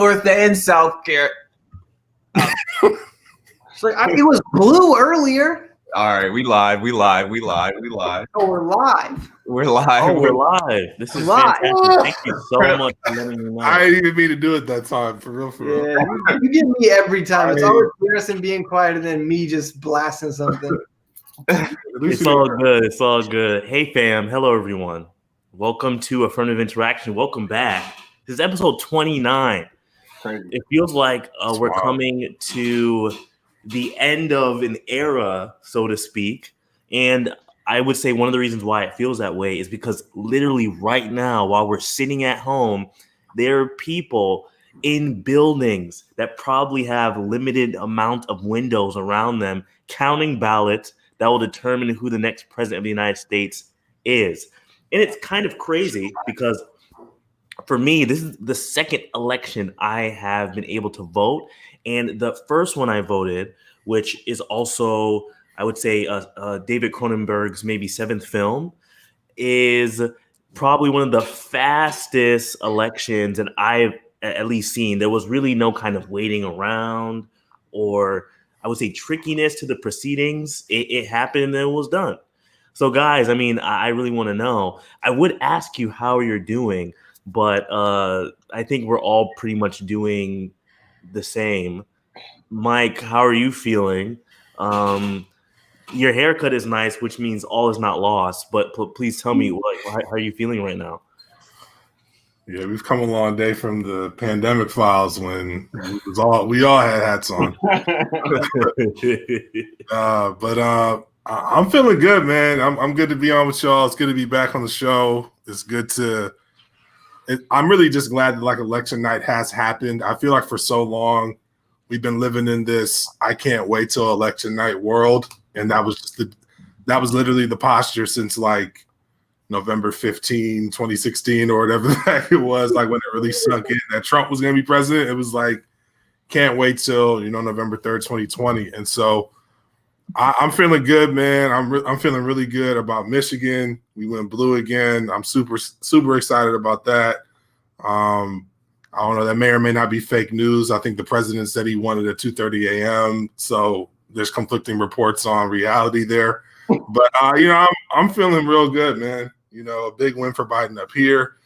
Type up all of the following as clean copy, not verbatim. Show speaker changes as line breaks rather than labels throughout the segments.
North and South Carolina.
It was blue earlier.
All right, we live.
Oh, we're live.
We're live.
Oh, we're live. This is
Live.
fantastic. Thank you so much for letting me know.
I didn't even mean to do it that time, for real.
Yeah, you get me every time. It's always Garrison being quiet and then me just blasting something.
It's all good. It's all good. Hey, fam. Hello, everyone. Welcome to Affirmative Interaction. Welcome back. This is episode 29.
Crazy.
It feels like we're coming to the end of an era, so to speak. And I would say one of the reasons why it feels that way is because literally right now, while we're sitting at home, there are people in buildings that probably have limited amount of windows around them, counting ballots that will determine who the next president of the United States is. And it's kind of crazy because for me, this is the second election I have been able to vote. And the first one I voted, which is also, I would say, David Cronenberg's maybe seventh film, is probably one of the fastest elections that I've at least seen. There was really no kind of waiting around or I would say trickiness to the proceedings. It happened and then it was done. So guys, I mean, I really want to know. I would ask you how you're doing, but I think we're all pretty much doing the same. Mike, how are you feeling? Your haircut is nice, which means all is not lost. But please tell me, how are you feeling right now?
Yeah, we've come a long day from the pandemic files when we all had hats on. But I'm feeling good, man. I'm good to be on with y'all. It's good to be back on the show. It's good to. I'm really just glad that like election night has happened. I feel like for so long we've been living in this I can't wait till election night world, and that was literally the posture since like November 15, 2016 or whatever the heck it was, like when it really sunk in that Trump was going to be president. It was like can't wait till November 3rd, 2020. And so I'm feeling good, man. I'm feeling really good about Michigan. We went blue again. I'm super excited about that. I don't know. That may or may not be fake news. I think the president said he wanted at 2:30 a.m. So there's conflicting reports on reality there. But I'm feeling real good, man. A big win for Biden up here,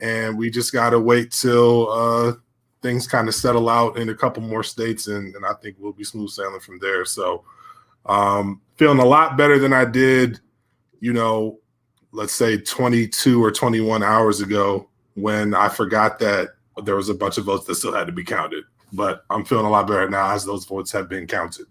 and we just gotta wait till things kind of settle out in a couple more states, and I think we'll be smooth sailing from there. So. Feeling a lot better than I did, let's say 22 or 21 hours ago when I forgot that there was a bunch of votes that still had to be counted. But I'm feeling a lot better now as those votes have been counted.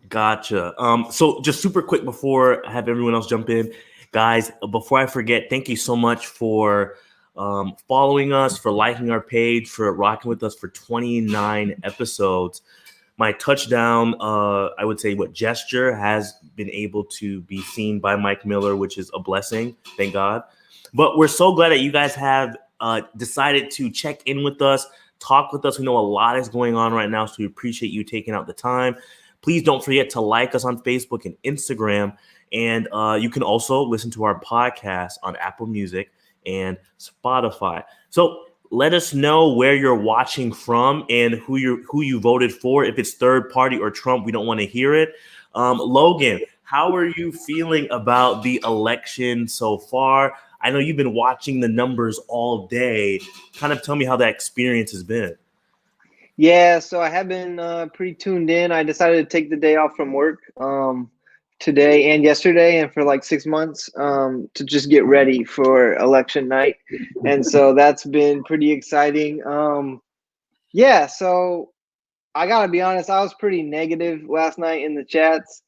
Gotcha. So just super quick before I have everyone else jump in, guys, before I forget, thank you so much for following us, for liking our page, for rocking with us for 29 episodes. My touchdown, I would say, gesture has been able to be seen by Mike Miller, which is a blessing. Thank God. But we're so glad that you guys have decided to check in with us, talk with us. We know a lot is going on right now, so we appreciate you taking out the time. Please don't forget to like us on Facebook and Instagram. And you can also listen to our podcast on Apple Music and Spotify. So let us know where you're watching from and who you voted for. If it's third party or Trump, we don't want to hear it. Logan, how are you feeling about the election so far? I know you've been watching the numbers all day. Kind of tell me how that experience has been.
Yeah, so I have been pretty tuned in. I decided to take the day off from work today and yesterday and for like 6 months to just get ready for election night. And so that's been pretty exciting. Yeah, so I gotta be honest, I was pretty negative last night in the chats.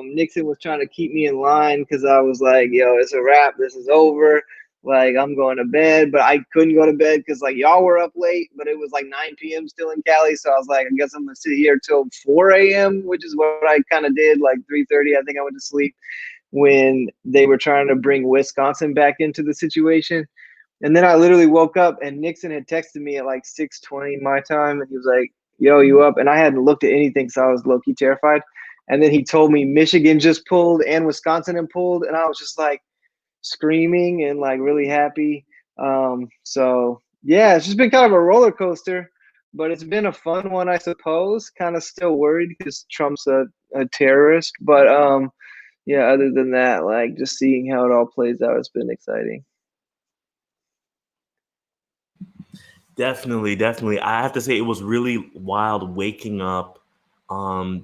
Nixon was trying to keep me in line because I was like, yo, it's a wrap, this is over. Like, I'm going to bed, but I couldn't go to bed because like y'all were up late, but it was like 9 p.m. still in Cali. So I was like, I guess I'm gonna sit here till 4 a.m., which is what I kind of did. Like 3:30, I think I went to sleep when they were trying to bring Wisconsin back into the situation. And then I literally woke up and Nixon had texted me at like 6:20 my time, and he was like, yo, you up? And I hadn't looked at anything, so I was low-key terrified. And then he told me Michigan just pulled and Wisconsin had pulled, and I was just like screaming and like really happy. So Yeah, it's just been kind of a roller coaster, but it's been a fun one, I suppose. Kind of still worried because Trump's a terrorist, but yeah. Other than that, like just seeing how it all plays out, it's been exciting.
Definitely. I have to say it was really wild waking up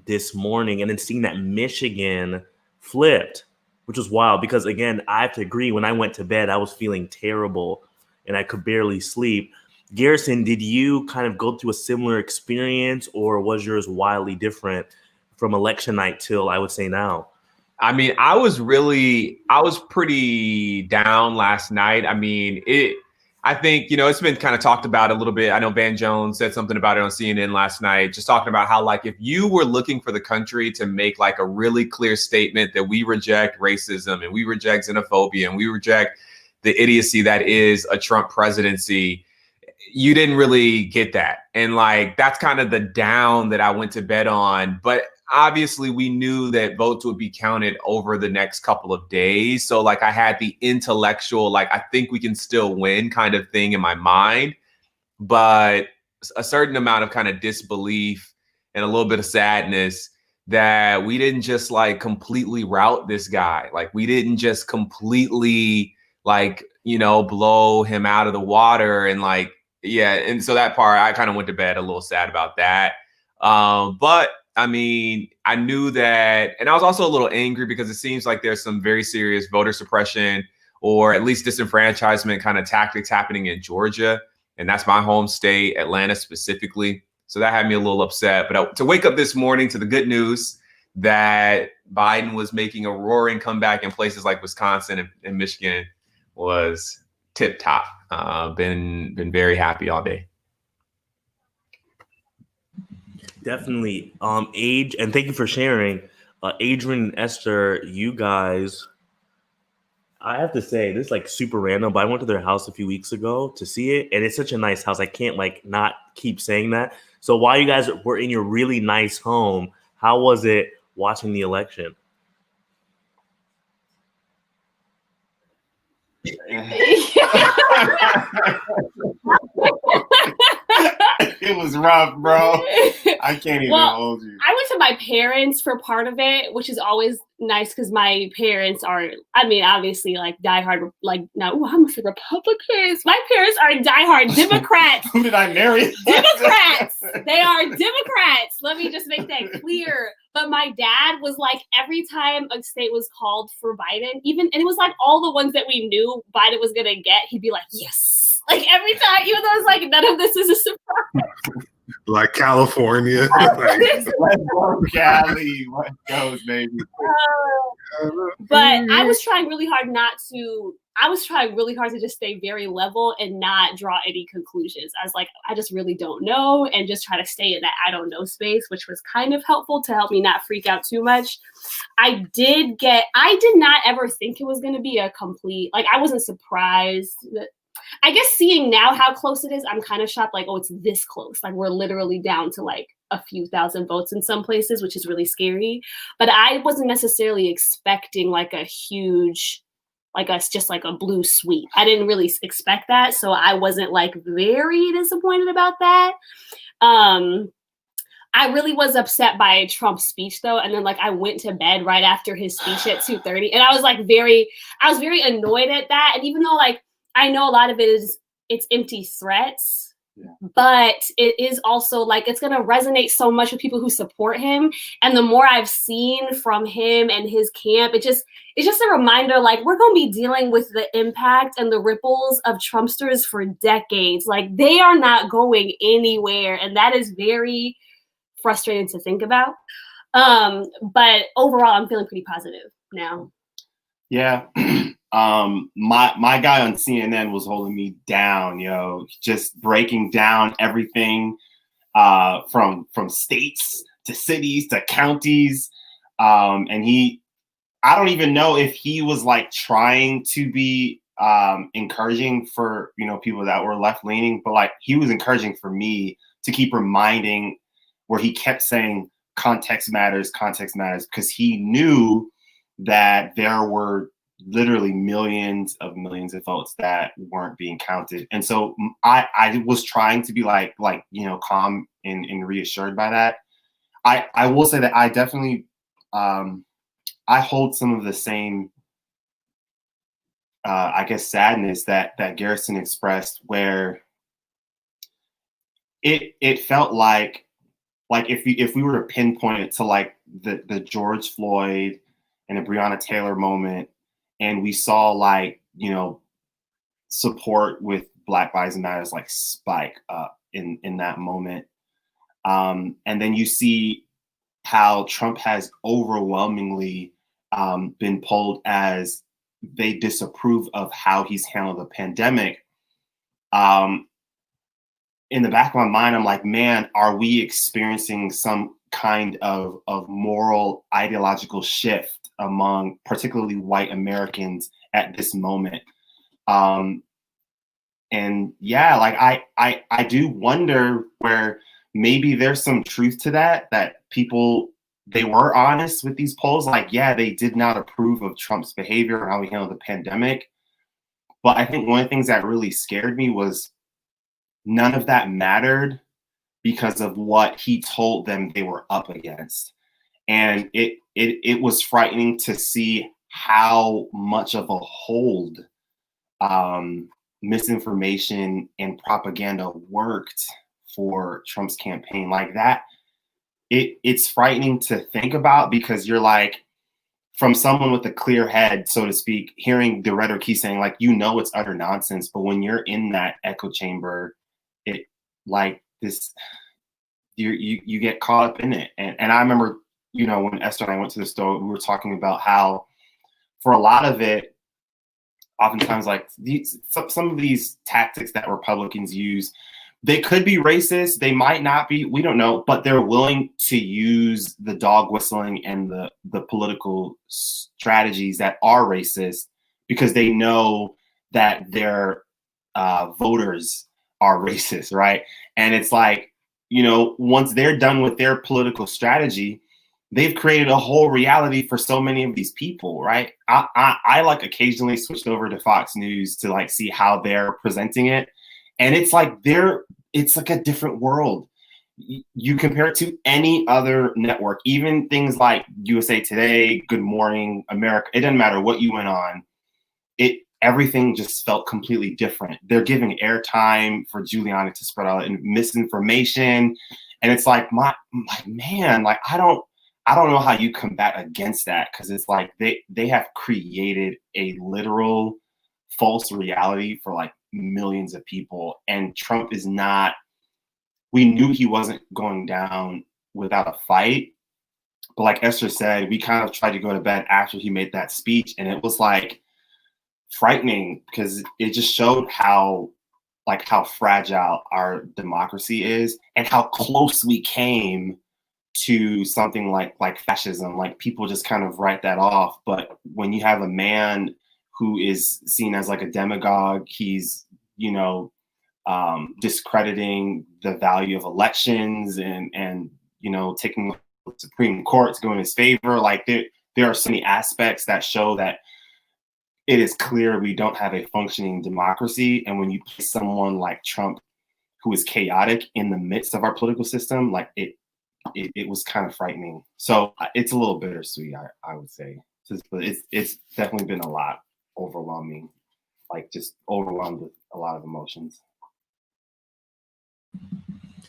this morning and then seeing that Michigan flipped, which was wild because again, I have to agree, when I went to bed, I was feeling terrible and I could barely sleep. Garrison, did you kind of go through a similar experience, or was yours wildly different from election night till I would say now?
I mean, I was pretty down last night. I mean, I think, it's been kind of talked about a little bit. I know Van Jones said something about it on CNN last night, just talking about how, like, if you were looking for the country to make like a really clear statement that we reject racism and we reject xenophobia and we reject the idiocy that is a Trump presidency, you didn't really get that. And like, that's kind of the down that I went to bed on. But obviously we knew that votes would be counted over the next couple of days. So like I had the intellectual, like, I think we can still win kind of thing in my mind, but a certain amount of kind of disbelief and a little bit of sadness that we didn't just like completely rout this guy. Like we didn't just completely like, blow him out of the water and like, yeah. And so that part, I kind of went to bed a little sad about that. But I mean, I knew that, and I was also a little angry because it seems like there's some very serious voter suppression or at least disenfranchisement kind of tactics happening in Georgia. And that's my home state, Atlanta specifically. So that had me a little upset. But to wake up this morning to the good news that Biden was making a roaring comeback in places like Wisconsin and Michigan was tip top. Been very happy all day.
Definitely. Age, and thank you for sharing. Adrian and Esther, you guys, I have to say, this is like super random, but I went to their house a few weeks ago to see it, and it's such a nice house. I can't like not keep saying that. So while you guys were in your really nice home, how was it watching the election?
It was rough, bro. I can't even hold you.
I went to my parents for part of it, which is always nice because my parents are, I mean, obviously like diehard, like, no, I'm for Republicans. My parents are diehard Democrats.
Who did I marry?
Democrats. They are Democrats. Let me just make that clear. But my dad was like, every time a state was called for Biden, and it was like all the ones that we knew Biden was going to get, he'd be like, yes. Like every time, even though it's like, none of this is a surprise.
Like California.
Let's go, Cali. Let's go, baby.
But I was trying really hard to just stay very level and not draw any conclusions. I was like, I just really don't know, and just try to stay in that I don't know space, which was kind of helpful to help me not freak out too much. I did not ever think it was going to be a complete, like, I wasn't surprised that, I guess seeing now how close it is, I'm kind of shocked, like, oh, it's this close. Like, we're literally down to like a few thousand votes in some places, which is really scary. But I wasn't necessarily expecting like a huge, just like a blue sweep. I didn't really expect that. So I wasn't like very disappointed about that. I really was upset by Trump's speech though. And then like I went to bed right after his speech at 2:30. And I was very annoyed at that. And even though like, I know a lot of it's empty threats, but it is also like, it's going to resonate so much with people who support him. And the more I've seen from him and his camp, it's just a reminder, like, we're going to be dealing with the impact and the ripples of Trumpsters for decades. Like, they are not going anywhere. And that is very frustrating to think about. But overall, I'm feeling pretty positive now.
Yeah. My guy on CNN was holding me down, just breaking down everything from states to cities to counties. And I don't even know if he was like trying to be encouraging for, people that were left leaning, but like he was encouraging for me to keep reminding, where he kept saying context matters, because he knew that there were literally millions of votes that weren't being counted. And so I was trying to be like, calm and reassured by that. I will say that I definitely, I hold some of the same, I guess, sadness that Garrison expressed, where it felt like if we were to pinpoint it to like the George Floyd and the Breonna Taylor moment, and we saw like, support with Black Lives Matter like spike up in that moment. And then you see how Trump has overwhelmingly been polled as they disapprove of how he's handled the pandemic. In the back of my mind, I'm like, man, are we experiencing some kind of moral ideological shift among particularly white Americans at this moment? And yeah, like I do wonder where maybe there's some truth to that people, they were honest with these polls. Like, yeah, they did not approve of Trump's behavior or how he handled the pandemic. But I think one of the things that really scared me was none of that mattered because of what he told them they were up against. And it was frightening to see how much of a hold misinformation and propaganda worked for Trump's campaign. Like that, it's frightening to think about, because you're like, from someone with a clear head, so to speak, hearing the rhetoric he's saying, like, it's utter nonsense. But when you're in that echo chamber, it like this, you get caught up in it. And I remember, when Esther and I went to the store, we were talking about how for a lot of it, oftentimes like some of these tactics that Republicans use, they could be racist, they might not be, we don't know, but they're willing to use the dog whistling and the political strategies that are racist because they know that their voters are racist, right? And it's like, once they're done with their political strategy, they've created a whole reality for so many of these people, right? I like occasionally switched over to Fox News to like see how they're presenting it. And it's like it's like a different world. You compare it to any other network, even things like USA Today, Good Morning America. It doesn't matter what you went on. Everything just felt completely different. They're giving airtime for Giuliani to spread out misinformation, and it's like man, like I don't know how you combat against that, because it's like they have created a literal false reality for like millions of people. And Trump is not, we knew he wasn't going down without a fight. But like Esther said, we kind of tried to go to bed after he made that speech. And it was like frightening, because it just showed how fragile our democracy is and how close we came to something like fascism. Like people just kind of write that off. But when you have a man who is seen as like a demagogue, he's, discrediting the value of elections and taking the Supreme Court to go in his favor. Like there are so many aspects that show that it is clear we don't have a functioning democracy. And when you place someone like Trump, who is chaotic, in the midst of our political system, like it was kind of frightening. So it's a little bittersweet, I would say. But it's definitely been a lot overwhelming, like just overwhelmed with a lot of emotions.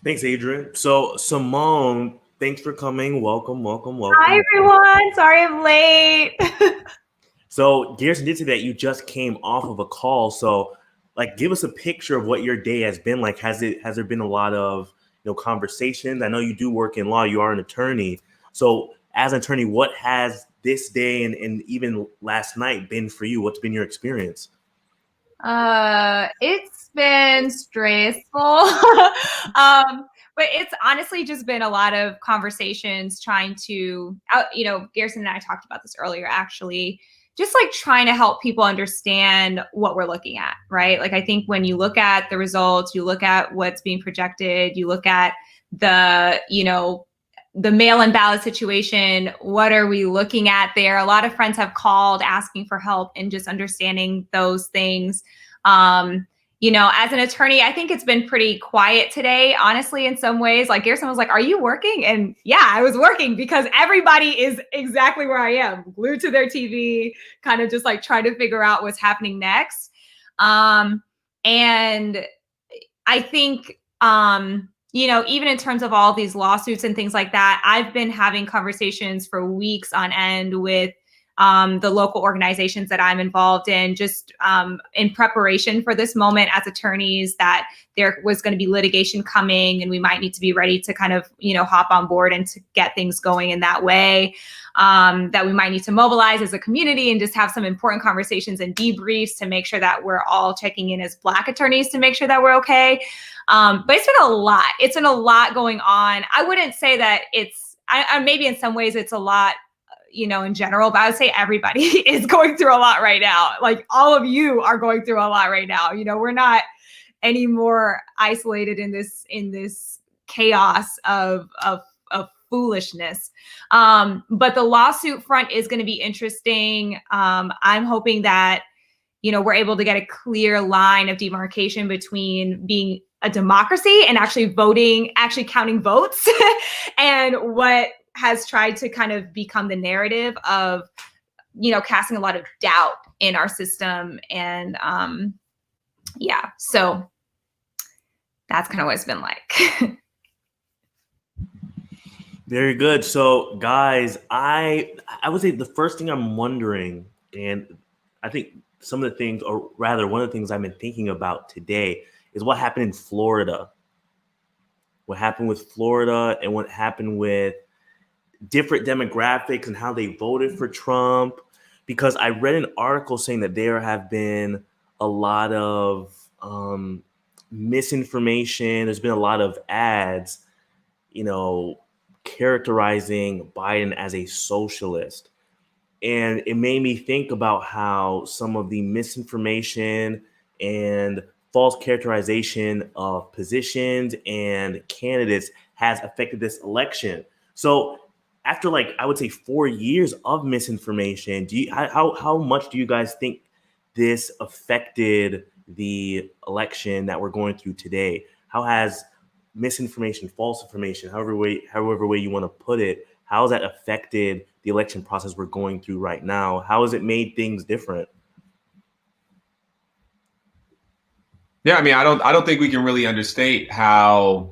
Thanks, Adrian. So Simone, thanks for coming. Welcome.
Hi, everyone. Sorry I'm late.
So Garrison did say that you just came off of a call. So like, give us a picture of what your day has been like. Has there been a lot of conversations? I know you do work in law. You are an attorney. So as an attorney, what has this day and even last night been for you? What's been your experience?
It's been stressful. But it's honestly just been a lot of conversations trying to, Garrison and I talked about this earlier, actually, just like trying to help people understand what we're looking at, right? Like, I think when you look at the results, you look at what's being projected, you look at the, the mail-in ballot situation, what are we looking at there? A lot of friends have called asking for help in just understanding those things. You know, as an attorney, I think it's been pretty quiet today, honestly, in some ways. Like Garrison was like, are you working? And yeah, I was working because everybody is exactly where I am, glued to their TV, kind of just like trying to figure out what's happening next. And I think, you know, even in terms of all these lawsuits and things like that, I've been having conversations for weeks on end with the local organizations that I'm involved in, just in preparation for this moment as attorneys, that there was going to be litigation coming and we might need to be ready to kind of, you know, hop on board and to get things going in that way, that we might need to mobilize as a community and just have some important conversations and debriefs to make sure that we're all checking in as Black attorneys to make sure that we're okay. But it's been a lot. It's been a lot going on. I wouldn't say that it's, maybe in some ways it's a lot, you know, in general, but I would say everybody is going through a lot right now. Like all of you are going through a lot right now. You know, we're not any more isolated in this chaos of foolishness. But the lawsuit front is going to be interesting. I'm hoping that, you know, we're able to get a clear line of demarcation between being a democracy and actually voting, actually counting votes, and what has tried to kind of become the narrative of, you know, casting a lot of doubt in our system. And yeah, so that's kind of what it's been like.
Very good. So guys, I would say the first thing I'm wondering, and I think some of the things, or rather one of the things I've been thinking about today, is what happened in Florida. What happened with Florida and what happened with different demographics and how they voted for Trump. Because I read an article saying that there have been a lot of misinformation. There's been a lot of ads, you know, characterizing Biden as a socialist. And it made me think about how some of the misinformation and false characterization of positions and candidates has affected this election. So after, like, I would say 4 years of misinformation, how much do you guys think this affected the election that we're going through today? How has misinformation, false information, however way you want to put it, how has that affected the election process we're going through right now? How has it made things different?
Yeah, I mean, I don't think we can really understate how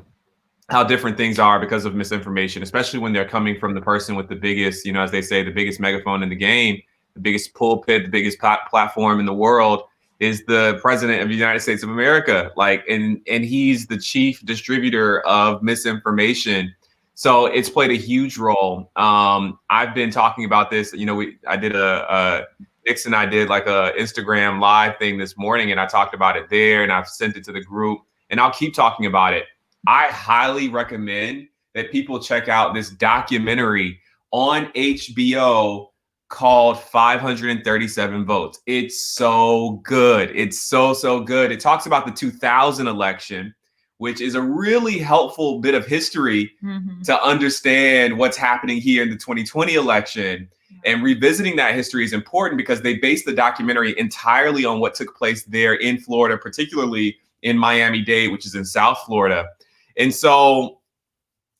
different things are because of misinformation, especially when they're coming from the person with the biggest, you know, as they say, the biggest megaphone in the game, the biggest pulpit, the biggest platform in the world is the president of the United States of America. Like, and he's the chief distributor of misinformation. So it's played a huge role. I've been talking about this, you know, Nix and I did like a Instagram live thing this morning, and I talked about it there, and I've sent it to the group, and I'll keep talking about it. I highly recommend that people check out this documentary on HBO called 537 Votes. It's so good. It's so good. It talks about the 2000 election, which is a really helpful bit of history to understand what's happening here in the 2020 election. And revisiting that history is important because they based the documentary entirely on what took place there in Florida, particularly in Miami-Dade, which is in South Florida. And so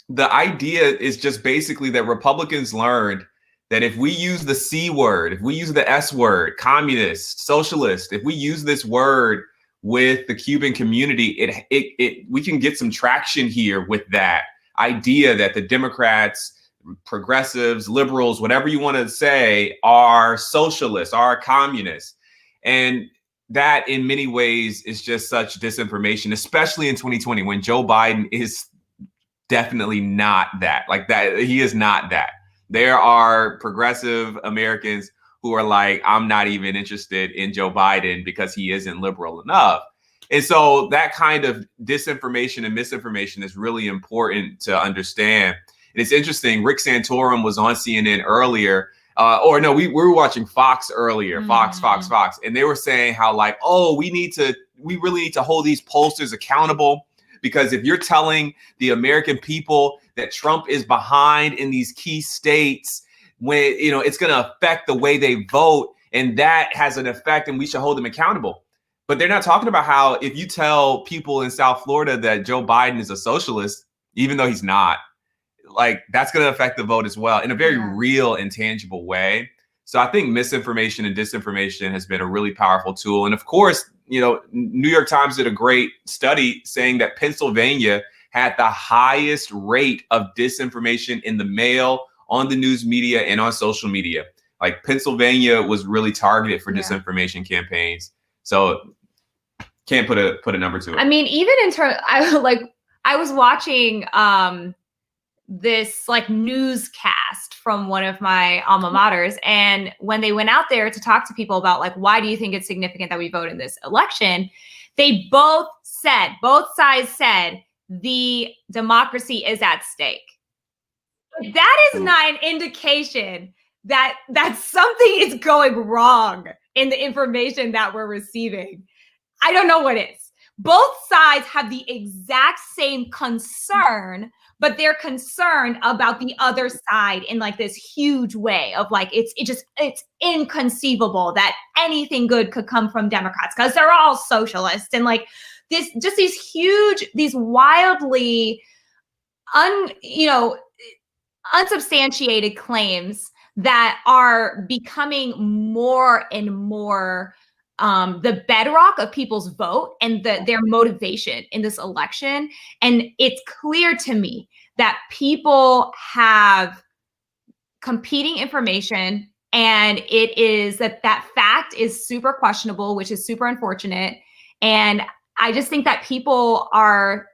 the idea is just basically that Republicans learned that if we use the C word, if we use the S word, communist, socialist, if we use this word with the Cuban community, we can get some traction here with that idea that the Democrats, progressives, liberals, whatever you want to say, are socialists, are communists. And that in many ways is just such disinformation, especially in 2020 when Joe Biden is definitely not that. Like that, he is not that. There are progressive Americans who are like, I'm not even interested in Joe Biden because he isn't liberal enough. And so that kind of disinformation and misinformation is really important to understand. And it's interesting, Rick Santorum was on CNN earlier, we were watching Fox earlier, Fox. And they were saying how like, oh, we really need to hold these pollsters accountable, because if you're telling the American people that Trump is behind in these key states, when, you know, it's going to affect the way they vote, and that has an effect, and we should hold them accountable. But they're not talking about how if you tell people in South Florida that Joe Biden is a socialist, even though he's not, like, that's going to affect the vote as well in a very real and tangible way. So I think misinformation and disinformation has been a really powerful tool. And of course, you know, New York Times did a great study saying that Pennsylvania had the highest rate of disinformation in the mail, on the news media, and on social media. Like, Pennsylvania was really targeted for disinformation campaigns. So can't put a number to it.
I mean, even in terms, I was watching this like newscast from one of my alma maters, and when they went out there to talk to people about like, why do you think it's significant that we vote in this election, they both sides said the democracy is at stake. That is not an indication that something is going wrong in the information that we're receiving. I don't know what is. Both sides have the exact same concern, but they're concerned about the other side in like this huge way of like, it's inconceivable that anything good could come from Democrats because they're all socialists, and like these wildly unsubstantiated claims that are becoming more and more the bedrock of people's vote and their motivation in this election. And it's clear to me that people have competing information, and it is that fact is super questionable, which is super unfortunate. And I just think that people are,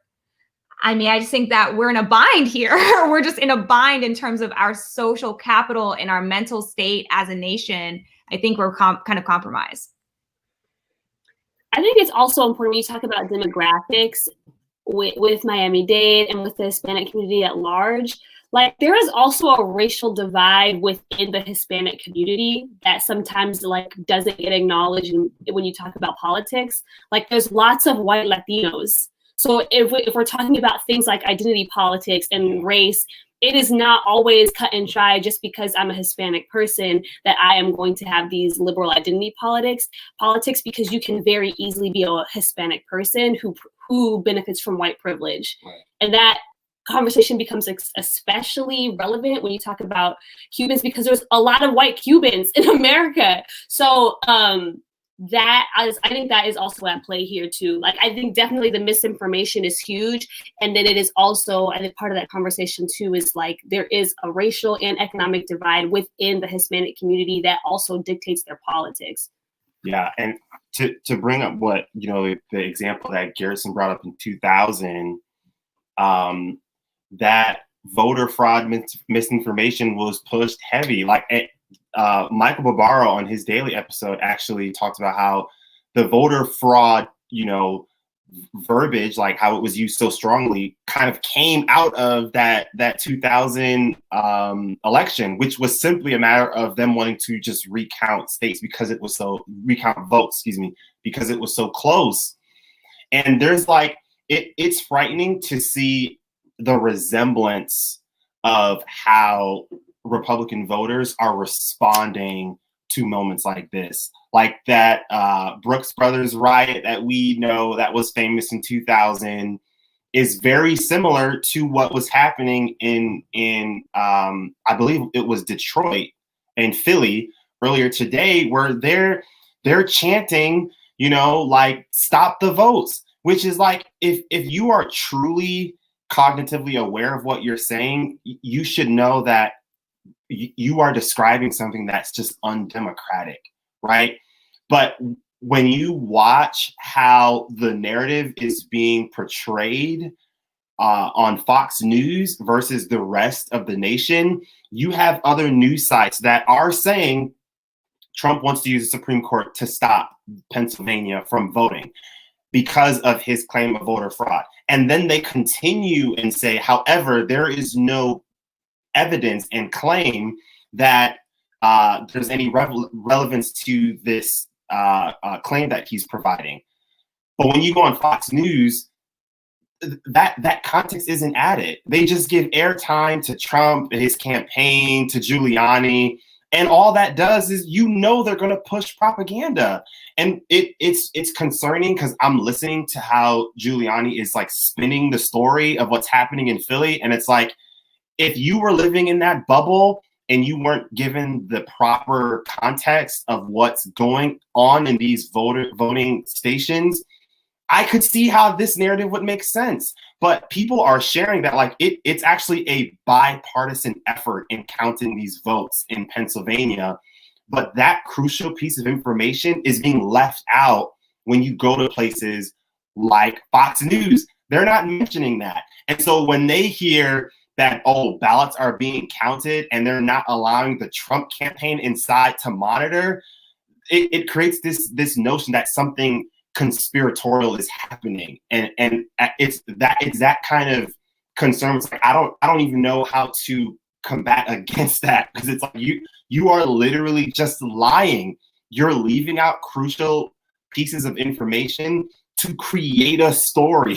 I just think that we're in a bind here. We're just in a bind in terms of our social capital and our mental state as a nation. I think we're kind of compromised.
I think it's also important when you talk about demographics with Miami-Dade and with the Hispanic community at large. Like, there is also a racial divide within the Hispanic community that sometimes like doesn't get acknowledged when you talk about politics. Like, there's lots of white Latinos. So if we're talking about things like identity politics and race, it is not always cut and dry just because I'm a Hispanic person that I am going to have these liberal identity politics, because you can very easily be a Hispanic person who benefits from white privilege. Right. And that conversation becomes especially relevant when you talk about Cubans, because there's a lot of white Cubans in America. So I think that is also at play here too. Like, I think definitely the misinformation is huge. And then it is also, I think part of that conversation too is like, there is a racial and economic divide within the Hispanic community that also dictates their politics.
Yeah. And to bring up what, the example that Garrison brought up in 2000, that voter fraud misinformation was pushed heavy. Like, Michael Barbaro on his daily episode actually talked about how the voter fraud, verbiage, like how it was used so strongly, kind of came out of that 2000 election, which was simply a matter of them wanting to just recount votes, because it was so close. And there's like, it's frightening to see the resemblance of how Republican voters are responding to moments like this, like that Brooks Brothers riot that we know that was famous in 2000 is very similar to what was happening in I believe it was Detroit and Philly earlier today, where they're chanting, like, stop the votes, which is like, if you are truly cognitively aware of what you're saying, you should know that you are describing something that's just undemocratic, right? But when you watch how the narrative is being portrayed on Fox News versus the rest of the nation, you have other news sites that are saying Trump wants to use the Supreme Court to stop Pennsylvania from voting because of his claim of voter fraud. And then they continue and say, however, there is no evidence and claim that there's any relevance to this claim that he's providing. But when you go on Fox News, that context isn't added. They just give airtime to Trump, his campaign, to Giuliani, and all that does is they're going to push propaganda. And it's concerning because I'm listening to how Giuliani is like spinning the story of what's happening in Philly, and it's like if you were living in that bubble and you weren't given the proper context of what's going on in these voting stations, I could see how this narrative would make sense. But people are sharing that like it's actually a bipartisan effort in counting these votes in Pennsylvania. But that crucial piece of information is being left out when you go to places like Fox News. They're not mentioning that. And so when they hear that, ballots are being counted and they're not allowing the Trump campaign inside to monitor, it creates this notion that something conspiratorial is happening, and it's that kind of concern. It's like I don't even know how to combat against that, because it's like you are literally just lying. You're leaving out crucial pieces of information to create a story,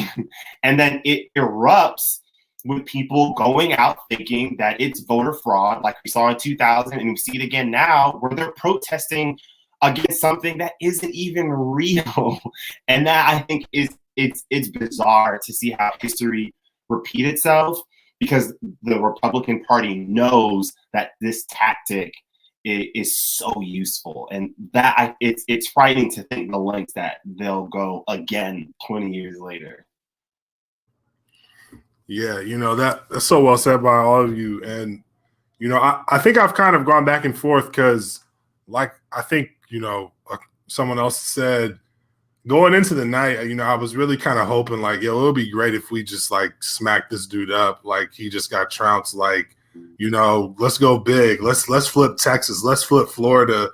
and then it erupts with people going out thinking that it's voter fraud, like we saw in 2000, and we see it again now, where they're protesting against something that isn't even real. And that, I think, it's bizarre to see how history repeat itself, because the Republican Party knows that this tactic is so useful, and that it's frightening to think the lengths that they'll go again 20 years later.
Yeah, that's so well said by all of you. And I think I've kind of gone back and forth because, like, I think someone else said going into the night, I was really kind of hoping like, it would be great if we just like smack this dude up like he just got trounced. Like, let's go big. Let's flip Texas. Let's flip Florida.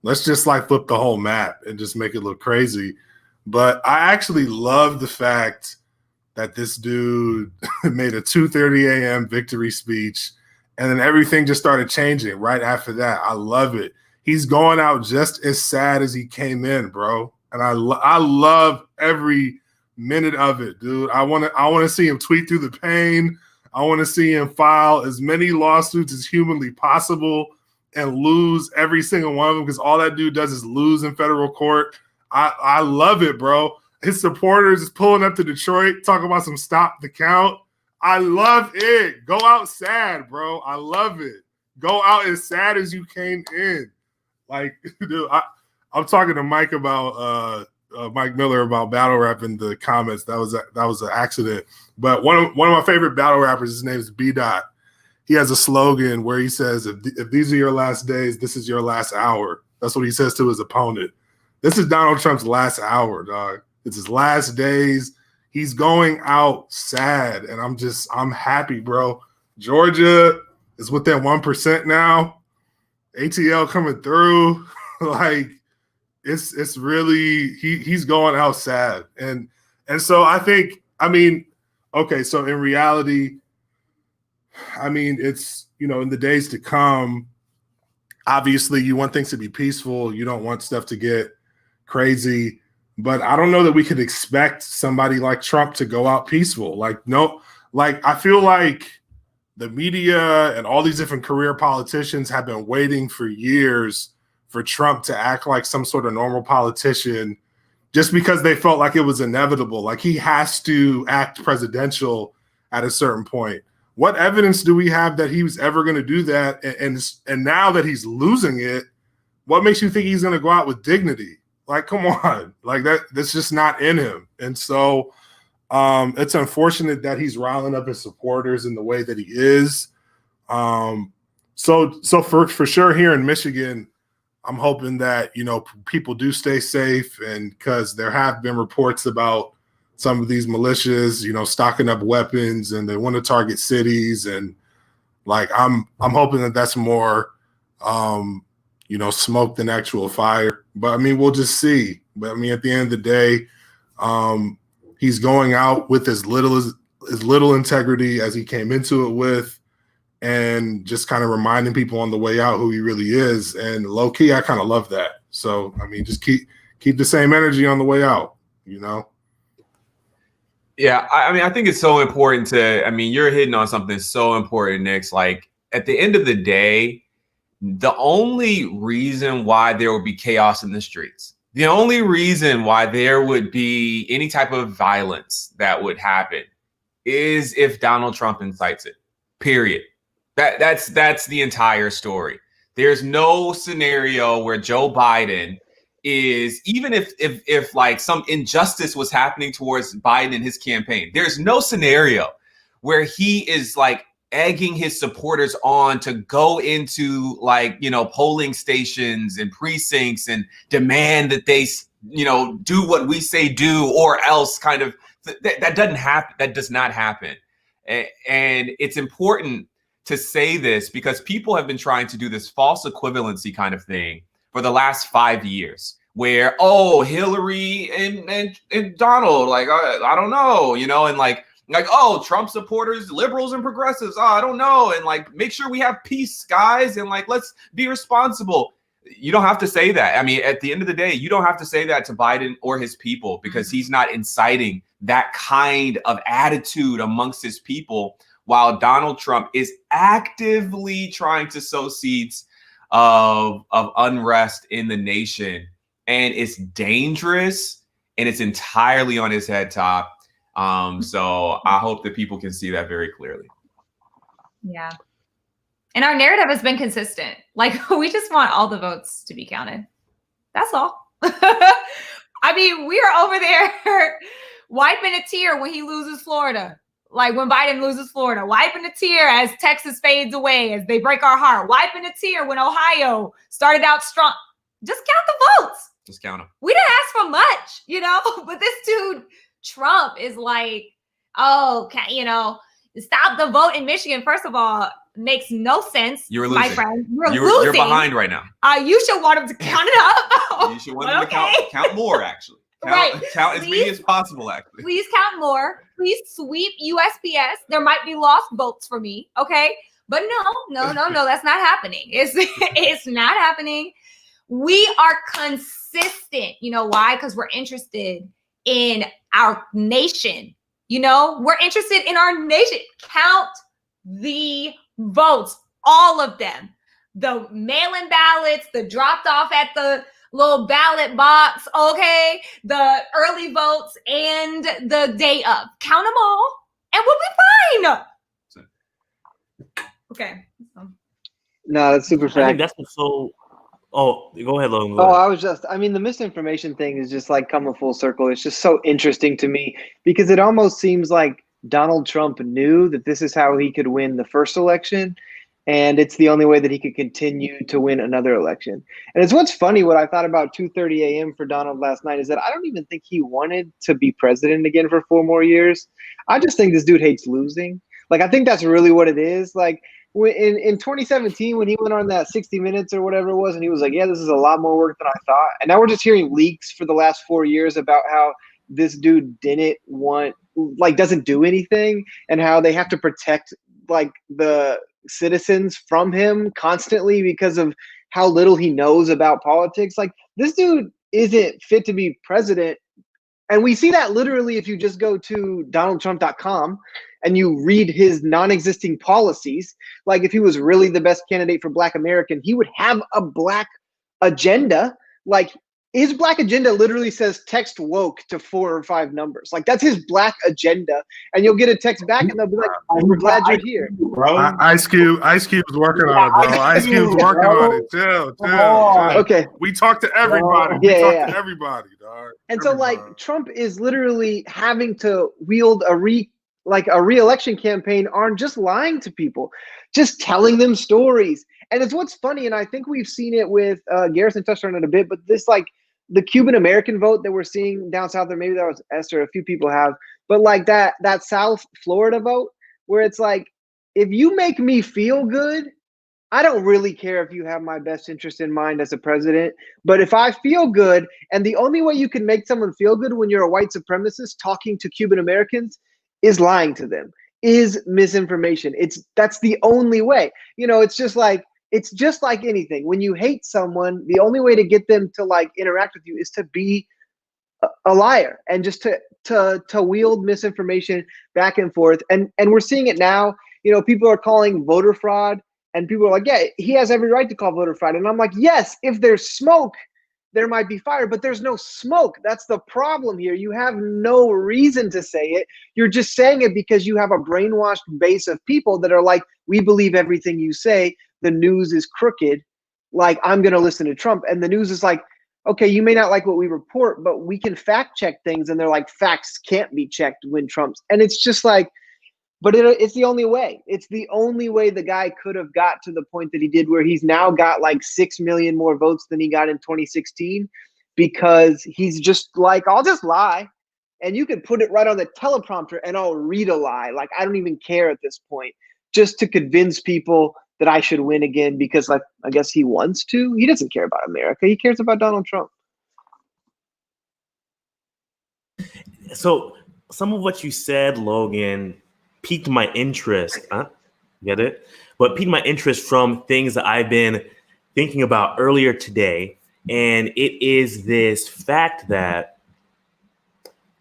Let's just like flip the whole map and just make it look crazy. But I actually love the fact that this dude made a 2:30 a.m. victory speech, and then everything just started changing right after that. I love it. He's going out just as sad as he came in, bro. And I love every minute of it, dude. I want to see him tweet through the pain. I want to see him file as many lawsuits as humanly possible and lose every single one of them, because all that dude does is lose in federal court. I love it, bro. His supporters is pulling up to Detroit, talking about some stop the count. I love it. Go out sad, bro. I love it. Go out as sad as you came in. Like, dude, I'm talking to Mike about Mike Miller about battle rap in the comments. That was an accident. But one of my favorite battle rappers, his name is B Dot. He has a slogan where he says, if these are your last days, this is your last hour. That's what he says to his opponent. This is Donald Trump's last hour, dog. It's his last days. He's going out sad, and I'm happy, bro. Georgia is within 1% now. ATL coming through. Like, it's really he's going out sad. And so I think, okay, so in reality, it's, in the days to come, obviously you want things to be peaceful. You don't want stuff to get crazy. But I don't know that we could expect somebody like Trump to go out peaceful. Like, no, like I feel like the media and all these different career politicians have been waiting for years for Trump to act like some sort of normal politician, just because they felt like it was inevitable. Like, he has to act presidential at a certain point. What evidence do we have that he was ever going to do that? And now that he's losing it, what makes you think he's going to go out with dignity? Like, come on, like that's just not in him. And so it's unfortunate that he's riling up his supporters in the way that he is. So for sure here in Michigan, I'm hoping that, people do stay safe, and because there have been reports about some of these militias, stocking up weapons, and they want to target cities. And like, I'm hoping that that's more, smoke than actual fire. But we'll just see. But at the end of the day, he's going out with as little integrity as he came into it with, and just kind of reminding people on the way out who he really is. And low key, I kind of love that. So just keep the same energy on the way out.
Yeah, I mean, I think it's so important to, I mean, you're hitting on something so important, Nick. Like, at the end of the day, the only reason why there would be chaos in the streets, the only reason why there would be any type of violence that would happen is if Donald Trump incites it. Period. That's the entire story. There's no scenario where Joe Biden is, even if like some injustice was happening towards Biden in his campaign, there's no scenario where he is like egging his supporters on to go into like, you know, polling stations and precincts and demand that they, you know, do what we say do, or else kind of that doesn't happen. That does not happen. And it's important to say this because people have been trying to do this false equivalency kind of thing for the last 5 years, where, oh, Hillary and Donald, like, I don't know, you know, and like, oh, Trump supporters, liberals and progressives, oh, I don't know, and like, make sure we have peace, guys, and like, let's be responsible. You don't have to say that. I mean, at the end of the day, you don't have to say that to Biden or his people, because he's not inciting that kind of attitude amongst his people, while Donald Trump is actively trying to sow seeds of unrest in the nation. And it's dangerous, and it's entirely on his head top. So I hope that people can see that very clearly.
Yeah. And our narrative has been consistent. Like, we just want all the votes to be counted. That's all. I mean, we are over there wiping a tear when he loses Florida. Like when Biden loses Florida, wiping a tear as Texas fades away, as they break our heart, wiping a tear when Ohio started out strong. Just count the votes.
Just count them.
We didn't ask for much, you know, but this dude, Trump, is like, oh, you know, stop the vote in Michigan. First of all, makes no sense.
You're losing.
My friend. You're
losing. You're
losing.
behind right now.
You should want him to count it up.
You should want him to count more, actually. Count as many as possible, actually.
Please count more. Please sweep USPS. There might be lost votes for me, okay? But no, that's not happening. It's not happening. We are consistent. You know why? Because we're interested in our nation. You know, we're interested in our nation. Count the votes, all of them. The mail-in ballots, the dropped off at the little ballot box, okay? The early votes and the day of. Count them all, and we'll be fine. Okay.
No, that's super
I think
fact.
that's so. Oh, go ahead, Logan.
I mean, the misinformation thing is just like coming full circle. It's just so interesting to me because it almost seems like Donald Trump knew that this is how he could win the first election, and it's the only way that he could continue to win another election. And it's what's funny, what I thought about 2:30 a.m. for Donald last night is that I don't even think he wanted to be president again for 4 more years. I just think this dude hates losing. Like, I think that's really what it is. Like, in 2017, when he went on that 60 Minutes or whatever it was, and he was like, yeah, this is a lot more work than I thought. And now we're just hearing leaks for the last 4 years about how this dude doesn't do anything, and how they have to protect like the citizens from him constantly because of how little he knows about politics. Like, this dude isn't fit to be president. And we see that literally if you just go to donaldtrump.com and you read his non-existing policies. Like, if he was really the best candidate for Black American, he would have a Black agenda. Like, his Black agenda literally says text woke to 4 or 5 numbers. Like, that's his Black agenda. And you'll get a text back and they'll be like, we're glad you're here.
Bro.
Ice Cube's working on it, bro. Ice Cube's working on it. Chill.
Okay.
We talk to everybody. We talk to everybody, dog.
And so, like, Trump is literally having to wield a re-election campaign on just lying to people, just telling them stories. And it's what's funny, and I think we've seen it with Garrison touched on it a bit, but this, like, the Cuban American vote that we're seeing down south, or maybe that was Esther, a few people have, but like that South Florida vote, where it's like, if you make me feel good, I don't really care if you have my best interest in mind as a president. But if I feel good, and the only way you can make someone feel good when you're a white supremacist talking to Cuban Americans is lying to them, is misinformation. That's the only way. You know, it's just like anything. When you hate someone, the only way to get them to like interact with you is to be a liar, and just to wield misinformation back and forth. And we're seeing it now. You know, people are calling voter fraud, and people are like, yeah, he has every right to call voter fraud. And I'm like, yes, if there's smoke, there might be fire, but there's no smoke. That's the problem here. You have no reason to say it. You're just saying it because you have a brainwashed base of people that are like, we believe everything you say. The news is crooked. Like, I'm going to listen to Trump. And the news is like, okay, you may not like what we report, but we can fact check things. And they're like, facts can't be checked when Trump's. And it's just like, but it's the only way. It's the only way the guy could have got to the point that he did, where he's now got like 6 million more votes than he got in 2016, because he's just like, I'll just lie. And you can put it right on the teleprompter and I'll read a lie. Like, I don't even care at this point, just to convince people that I should win again, because, like, I guess he wants to. He doesn't care about America. He cares about Donald Trump.
So some of what you said, Logan, piqued my interest. Get it? But piqued my interest from things that I've been thinking about earlier today. And it is this fact that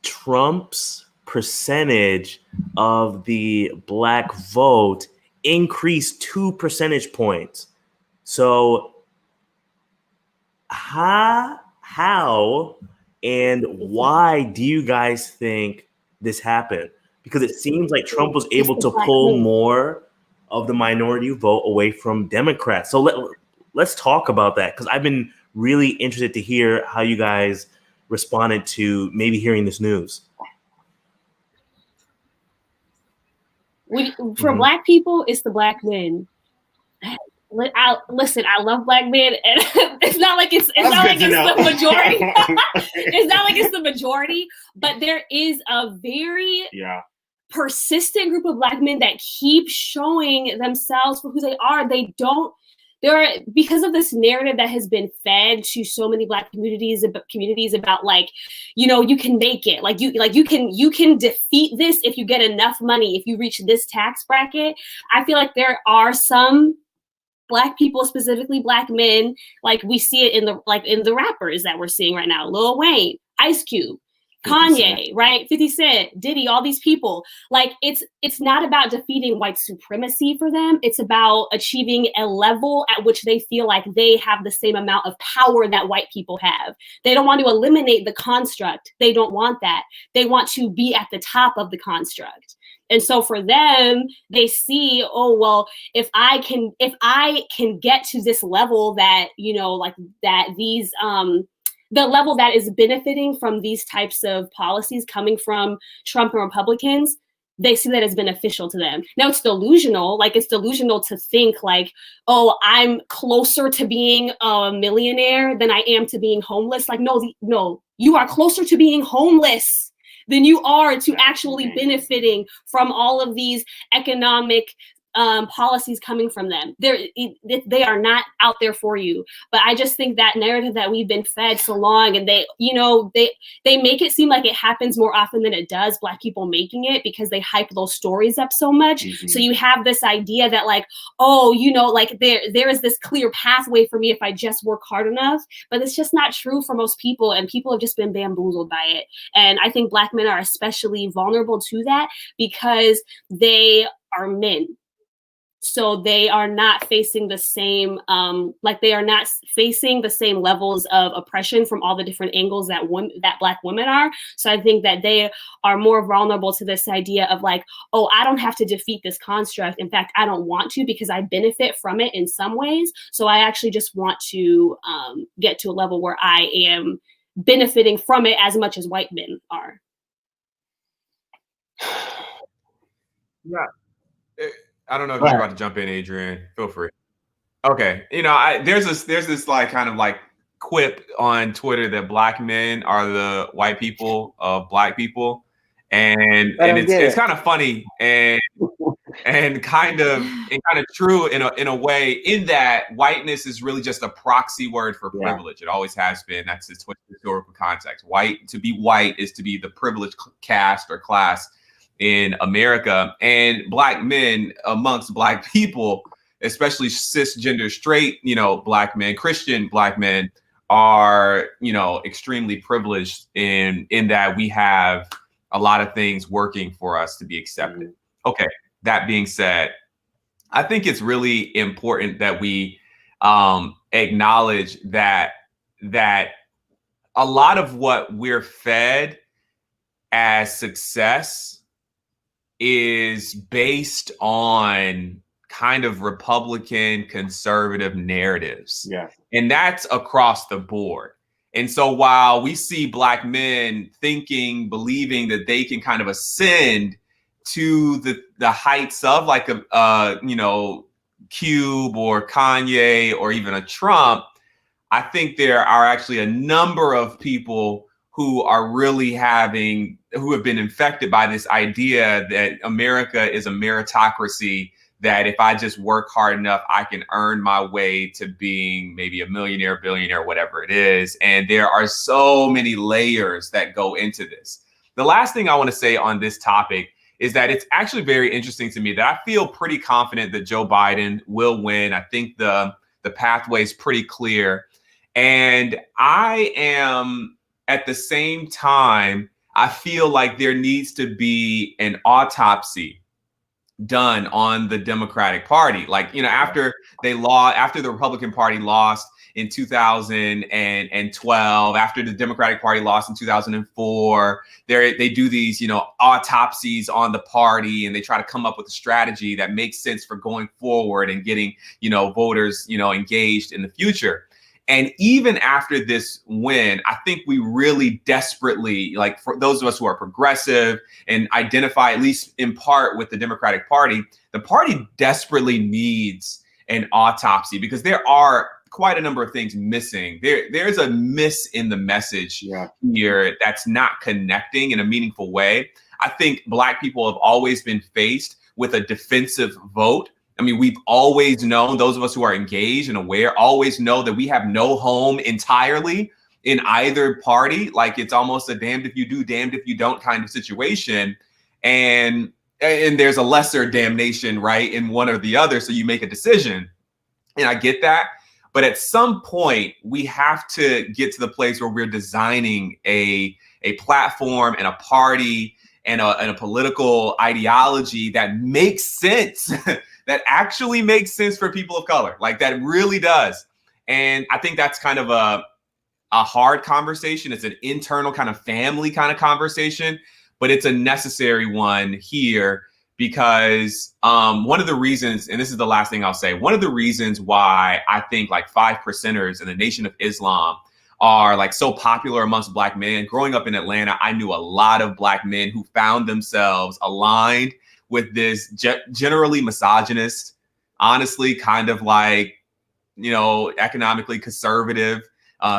Trump's percentage of the black vote increased 2 percentage points. So how and why do you guys think this happened? Because it seems like Trump was able to pull more of the minority vote away from Democrats. So let's talk about that, because I've been really interested to hear how you guys responded to maybe hearing this news.
For Black people, it's the Black men. Listen, I love Black men, and it's not like it's the majority. It's not like it's the majority, but there is a very persistent group of Black men that keep showing themselves for who they are. Because of this narrative that has been fed to so many Black communities about, like, you know, you can make it, you can defeat this if you get enough money, if you reach this tax bracket. I feel like there are some Black people, specifically Black men, like we see it in the rappers that we're seeing right now, Lil Wayne, Ice Cube, Kanye, right? 50 Cent, Diddy, all these people. Like, it's not about defeating white supremacy for them. It's about achieving a level at which they feel like they have the same amount of power that white people have. They don't want to eliminate the construct. They don't want that. They want to be at the top of the construct. And so for them, they see, oh, well, if I can get to this level that, you know, like that these the level that is benefiting from these types of policies coming from Trump and Republicans, they see that as beneficial to them. Now, it's delusional. Like, it's delusional to think like, oh, I'm closer to being a millionaire than I am to being homeless. Like, no, you are closer to being homeless than you are to actually benefiting from all of these economic policies coming from them. They are not out there for you. But I just think that narrative that we've been fed so long, and they make it seem like it happens more often than it does, Black people making it, because they hype those stories up so much. Mm-hmm. So you have this idea that, like, oh, you know, like there is this clear pathway for me if I just work hard enough. But it's just not true for most people, and people have just been bamboozled by it. And I think Black men are especially vulnerable to that because they are men. So they are not facing the same, they are not facing the same levels of oppression from all the different angles that Black women are. So I think that they are more vulnerable to this idea of, like, oh, I don't have to defeat this construct. In fact, I don't want to, because I benefit from it in some ways. So I actually just want to get to a level where I am benefiting from it as much as white men are.
Yeah. I don't know if you're about to jump in, Adrian. Feel free. Okay. You know, there's this like kind of like quip on Twitter that Black men are the white people of Black people. And it's kind of funny and kind of true in a way, in that whiteness is really just a proxy word for privilege. It always has been. That's its historical context. To be white is to be the privileged caste or class in America. And Black men amongst Black people, especially cisgender straight, you know, Black men, Christian Black men, are, you know, extremely privileged in that we have a lot of things working for us to be accepted. Okay, that being said, I think it's really important that we acknowledge that a lot of what we're fed as success is based on kind of Republican conservative narratives.
Yeah.
And that's across the board. And so while we see Black men thinking, believing that they can kind of ascend to the heights of like a you know, Cube or Kanye or even a Trump, I think there are actually a number of people who are really who have been infected by this idea that America is a meritocracy, that if I just work hard enough, I can earn my way to being maybe a millionaire, billionaire, whatever it is. And there are so many layers that go into this. The last thing I want to say on this topic is that it's actually very interesting to me that I feel pretty confident that Joe Biden will win. I think the pathway is pretty clear. And I am, at the same time, I feel like there needs to be an autopsy done on the Democratic Party. Like, you know, after the Republican Party lost in 2012, after the Democratic Party lost in 2004, they do these, you know, autopsies on the party, and they try to come up with a strategy that makes sense for going forward and getting, you know, voters, you know, engaged in the future. And even after this win, I think we really desperately, like for those of us who are progressive and identify at least in part with the Democratic Party, the party desperately needs an autopsy, because there are quite a number of things missing. There's a miss in the message here that's not connecting in a meaningful way. I think Black people have always been faced with a defensive vote. I mean, we've always known, those of us who are engaged and aware, always know that we have no home entirely in either party. Like, it's almost a damned if you do, damned if you don't kind of situation. And there's a lesser damnation, right, in one or the other. So you make a decision. And I get that. But at some point, we have to get to the place where we're designing a platform and a party and a political ideology that makes sense, that actually makes sense for people of color. Like, that really does. And I think that's kind of a hard conversation. It's an internal kind of family kind of conversation, but it's a necessary one here, because one of the reasons, and this is the last thing I'll say, one of the reasons why I think like 5%ers in the Nation of Islam are like so popular amongst Black men. Growing up in Atlanta, I knew a lot of Black men who found themselves aligned with this generally misogynist, honestly, kind of like, you know, economically conservative,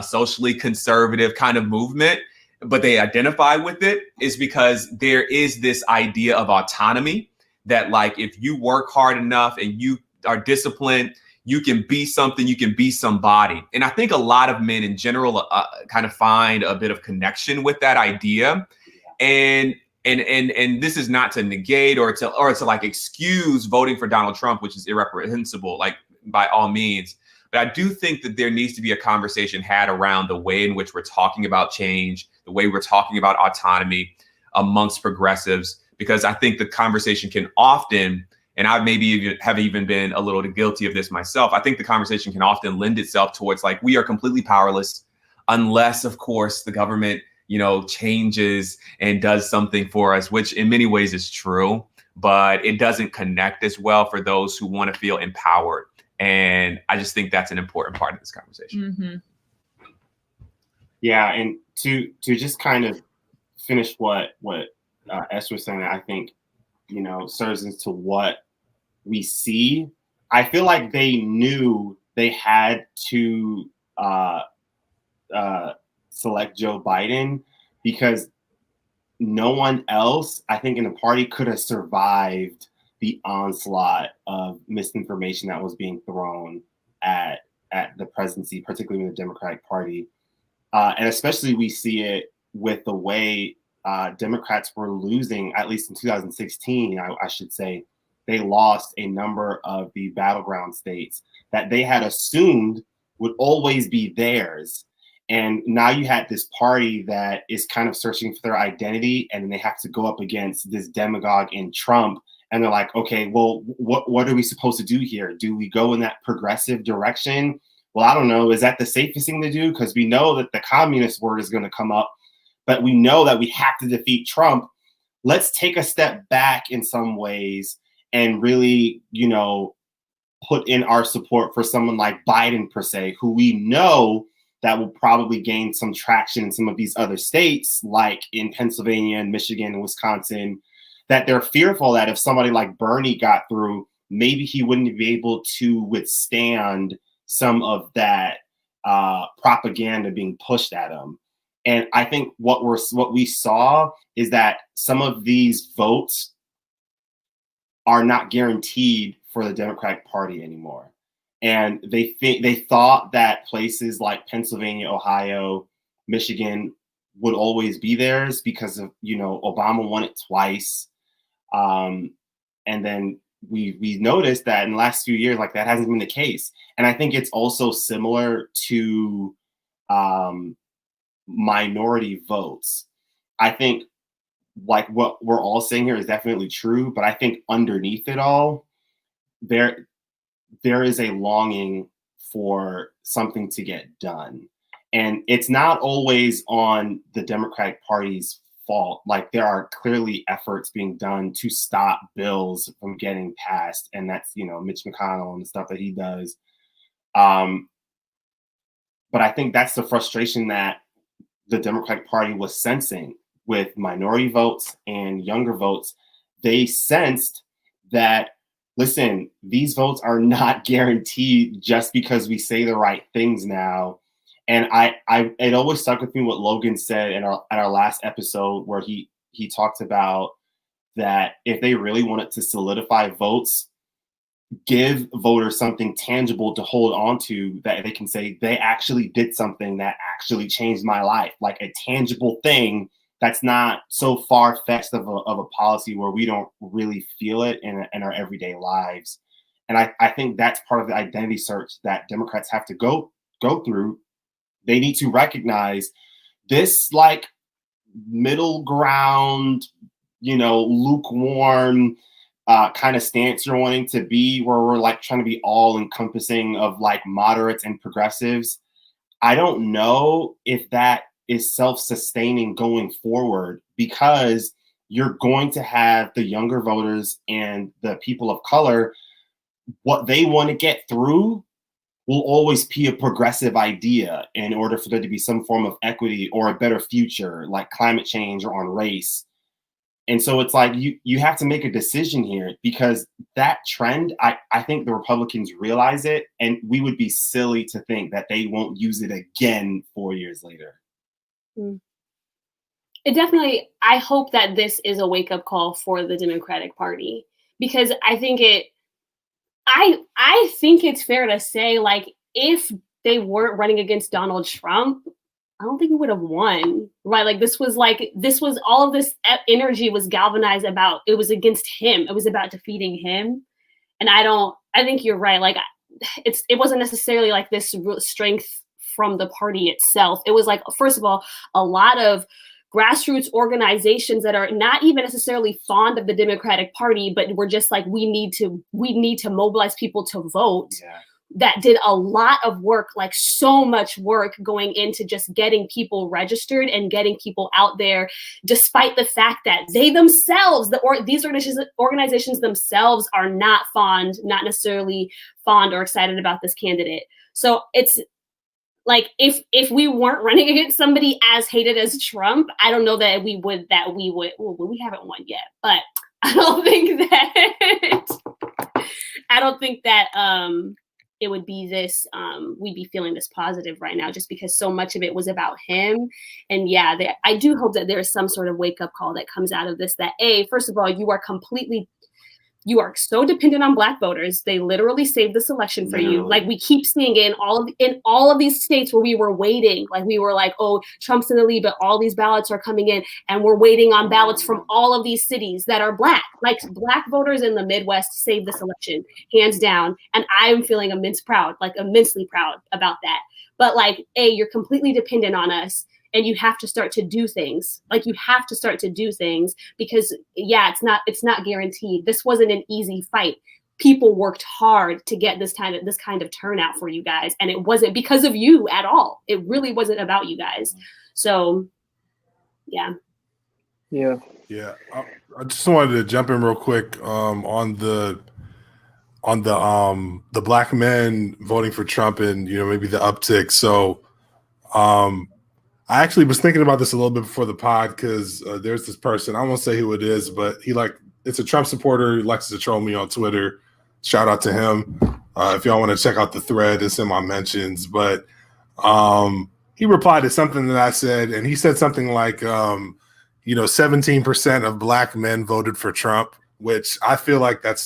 socially conservative kind of movement, but they identify with it, is because there is this idea of autonomy that, like, if you work hard enough and you are disciplined, you can be something, you can be somebody. And I think a lot of men in general kind of find a bit of connection with that idea. And this is not to negate or to like excuse voting for Donald Trump, which is irreprehensible, like, by all means. But I do think that there needs to be a conversation had around the way in which we're talking about change, the way we're talking about autonomy amongst progressives, because I think the conversation can often, and I maybe have even been a little guilty of this myself, I think the conversation can often lend itself towards like, we are completely powerless unless, of course, the government, you know, changes and does something for us, which in many ways is true, but it doesn't connect as well for those who want to feel empowered. And I just think that's an important part of this conversation.
Mm-hmm.
Yeah, and to just kind of finish what Esther was saying, I think, you know, serves into what we see. I feel like they knew they had to select Joe Biden, because no one else, I think, in the party could have survived the onslaught of misinformation that was being thrown at the presidency, particularly in the Democratic Party. And especially we see it with the way Democrats were losing, at least in 2016, I should say. They lost a number of the battleground states that they had assumed would always be theirs. And now you had this party that is kind of searching for their identity, and they have to go up against this demagogue in Trump. And they're like, okay, well, what are we supposed to do here? Do we go in that progressive direction? Well, I don't know. Is that the safest thing to do? Because we know that the communist word is going to come up, but we know that we have to defeat Trump. Let's take a step back in some ways and really, put in our support for someone like Biden, per se, who we know that will probably gain some traction in some of these other states, like in Pennsylvania and Michigan and Wisconsin, that they're fearful that if somebody like Bernie got through, maybe he wouldn't be able to withstand some of that propaganda being pushed at him. And I think what we saw is that some of these votes are not guaranteed for the Democratic Party anymore. And they thought that places like Pennsylvania, Ohio, Michigan would always be theirs because of, Obama won it twice. And then we noticed that in the last few years, like, that hasn't been the case. And I think it's also similar to minority votes. I think like what we're all saying here is definitely true, but I think underneath it all, there is a longing for something to get done. And it's not always on the Democratic Party's fault. Like, there are clearly efforts being done to stop bills from getting passed. And that's, Mitch McConnell and the stuff that he does. But I think that's the frustration that the Democratic Party was sensing with minority votes and younger votes. They sensed that, listen, these votes are not guaranteed just because we say the right things now. And it always stuck with me what Logan said in our last episode, where he talked about that if they really wanted to solidify votes, give voters something tangible to hold on to, that they can say they actually did something that actually changed my life, like a tangible thing that's not so far-fetched of a policy where we don't really feel it in our everyday lives. And I think that's part of the identity search that Democrats have to go through. They need to recognize this, like, middle ground, lukewarm kind of stance you're wanting to be, where we're like trying to be all encompassing of like moderates and progressives. I don't know if that is self-sustaining going forward, because you're going to have the younger voters and the people of color, what they want to get through will always be a progressive idea in order for there to be some form of equity or a better future, like climate change or on race. And so it's like you have to make a decision here, because that trend, I think the Republicans realize it, and we would be silly to think that they won't use it again 4 years later.
It definitely, I hope that this is a wake-up call for the Democratic Party, because I think I think it's fair to say, like, if they weren't running against Donald Trump, I don't think he would have won, right? Like, this was all of this energy was galvanized about, it was against him. It was about defeating him. And I think you're right. Like, it wasn't necessarily like this strength from the party itself. It was like, first of all, a lot of grassroots organizations that are not even necessarily fond of the Democratic Party, but were just like, we need to mobilize people to vote.
Yeah.
That did a lot of work, like so much work going into just getting people registered and getting people out there, despite the fact that they themselves, these organizations themselves are not necessarily fond or excited about this candidate. So it's like, if we weren't running against somebody as hated as Trump, I don't know that we would, well, we haven't won yet, but I don't think that it would be this, we'd be feeling this positive right now, just because so much of it was about him. And yeah, I do hope that there's some sort of wake up call that comes out of this, that first of all, you are completely You are so dependent on Black voters. They literally saved this election for you. Like we keep seeing it in all of these states where we were waiting. Like we were like, oh, Trump's in the lead, but all these ballots are coming in, and we're waiting on ballots from all of these cities that are Black. Like Black voters in the Midwest saved this election, hands down. And I'm feeling immensely proud about that. But like, you're completely dependent on us. And you have to start to do things. Like you have to start to do things because it's not guaranteed. This wasn't an easy fight. People worked hard to get this kind of turnout for you guys. And it wasn't because of you at all. It really wasn't about you guys. So yeah.
Yeah.
Yeah. I just wanted to jump in real quick on the Black men voting for Trump and maybe the uptick. So I actually was thinking about this a little bit before the pod because there's this person, I won't say who it is, but it's a Trump supporter. He likes to troll me on Twitter. Shout out to him. If y'all want to check out the thread, it's in my mentions. But he replied to something that I said, and he said something like, 17% of Black men voted for Trump, which I feel like that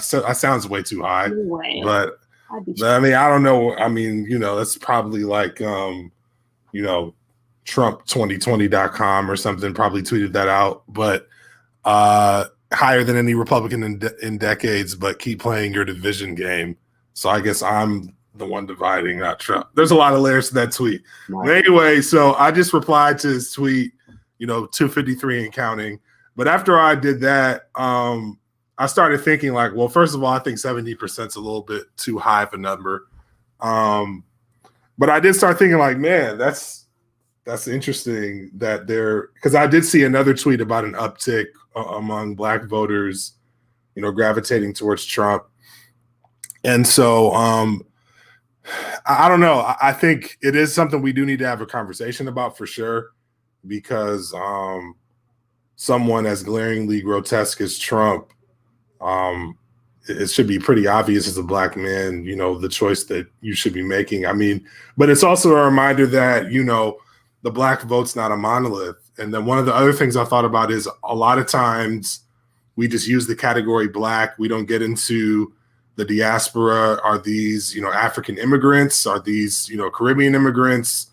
sounds way too high.
No way.
But I mean, I don't know. I mean, that's probably like, Trump2020.com or something probably tweeted that out, but higher than any Republican in decades, but keep playing your division game. So I guess I'm the one dividing, not Trump. There's a lot of layers to that tweet.
Right.
But anyway, so I just replied to his tweet, 253 and counting. But after I did that, I started thinking like, well, first of all, I think 70% is a little bit too high of a number. But I did start thinking like, man, that's interesting that because I did see another tweet about an uptick among Black voters, gravitating towards Trump. And so I don't know. I think it is something we do need to have a conversation about for sure, because someone as glaringly grotesque as Trump, it should be pretty obvious as a Black man, the choice that you should be making. I mean, but it's also a reminder that, the Black vote's not a monolith. And then one of the other things I thought about is a lot of times we just use the category Black. We don't get into the diaspora. Are these, African immigrants? Are these, Caribbean immigrants,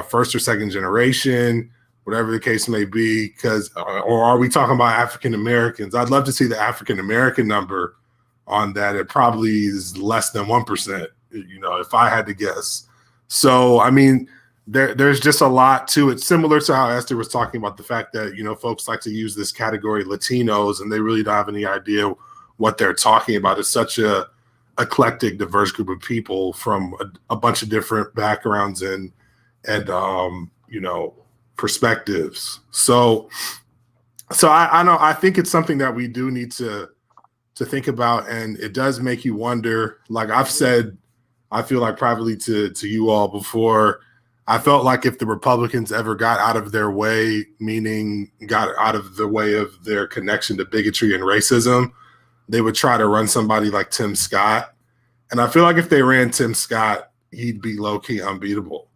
first or second generation, whatever the case may be? Or are we talking about African Americans? I'd love to see the African American number on that. It probably is less than 1%, if I had to guess. So, I mean, there's just a lot to it, similar to how Esther was talking about the fact that, folks like to use this category Latinos and they really don't have any idea what they're talking about. It's such a eclectic, diverse group of people from a bunch of different backgrounds and perspectives. So I know, I think it's something that we do need to think about, and it does make you wonder. Like I've said, I feel like privately to you all before, I felt like if the Republicans ever got out of their way, meaning got out of the way of their connection to bigotry and racism, they would try to run somebody like Tim Scott. And I feel like if they ran Tim Scott, he'd be low-key unbeatable.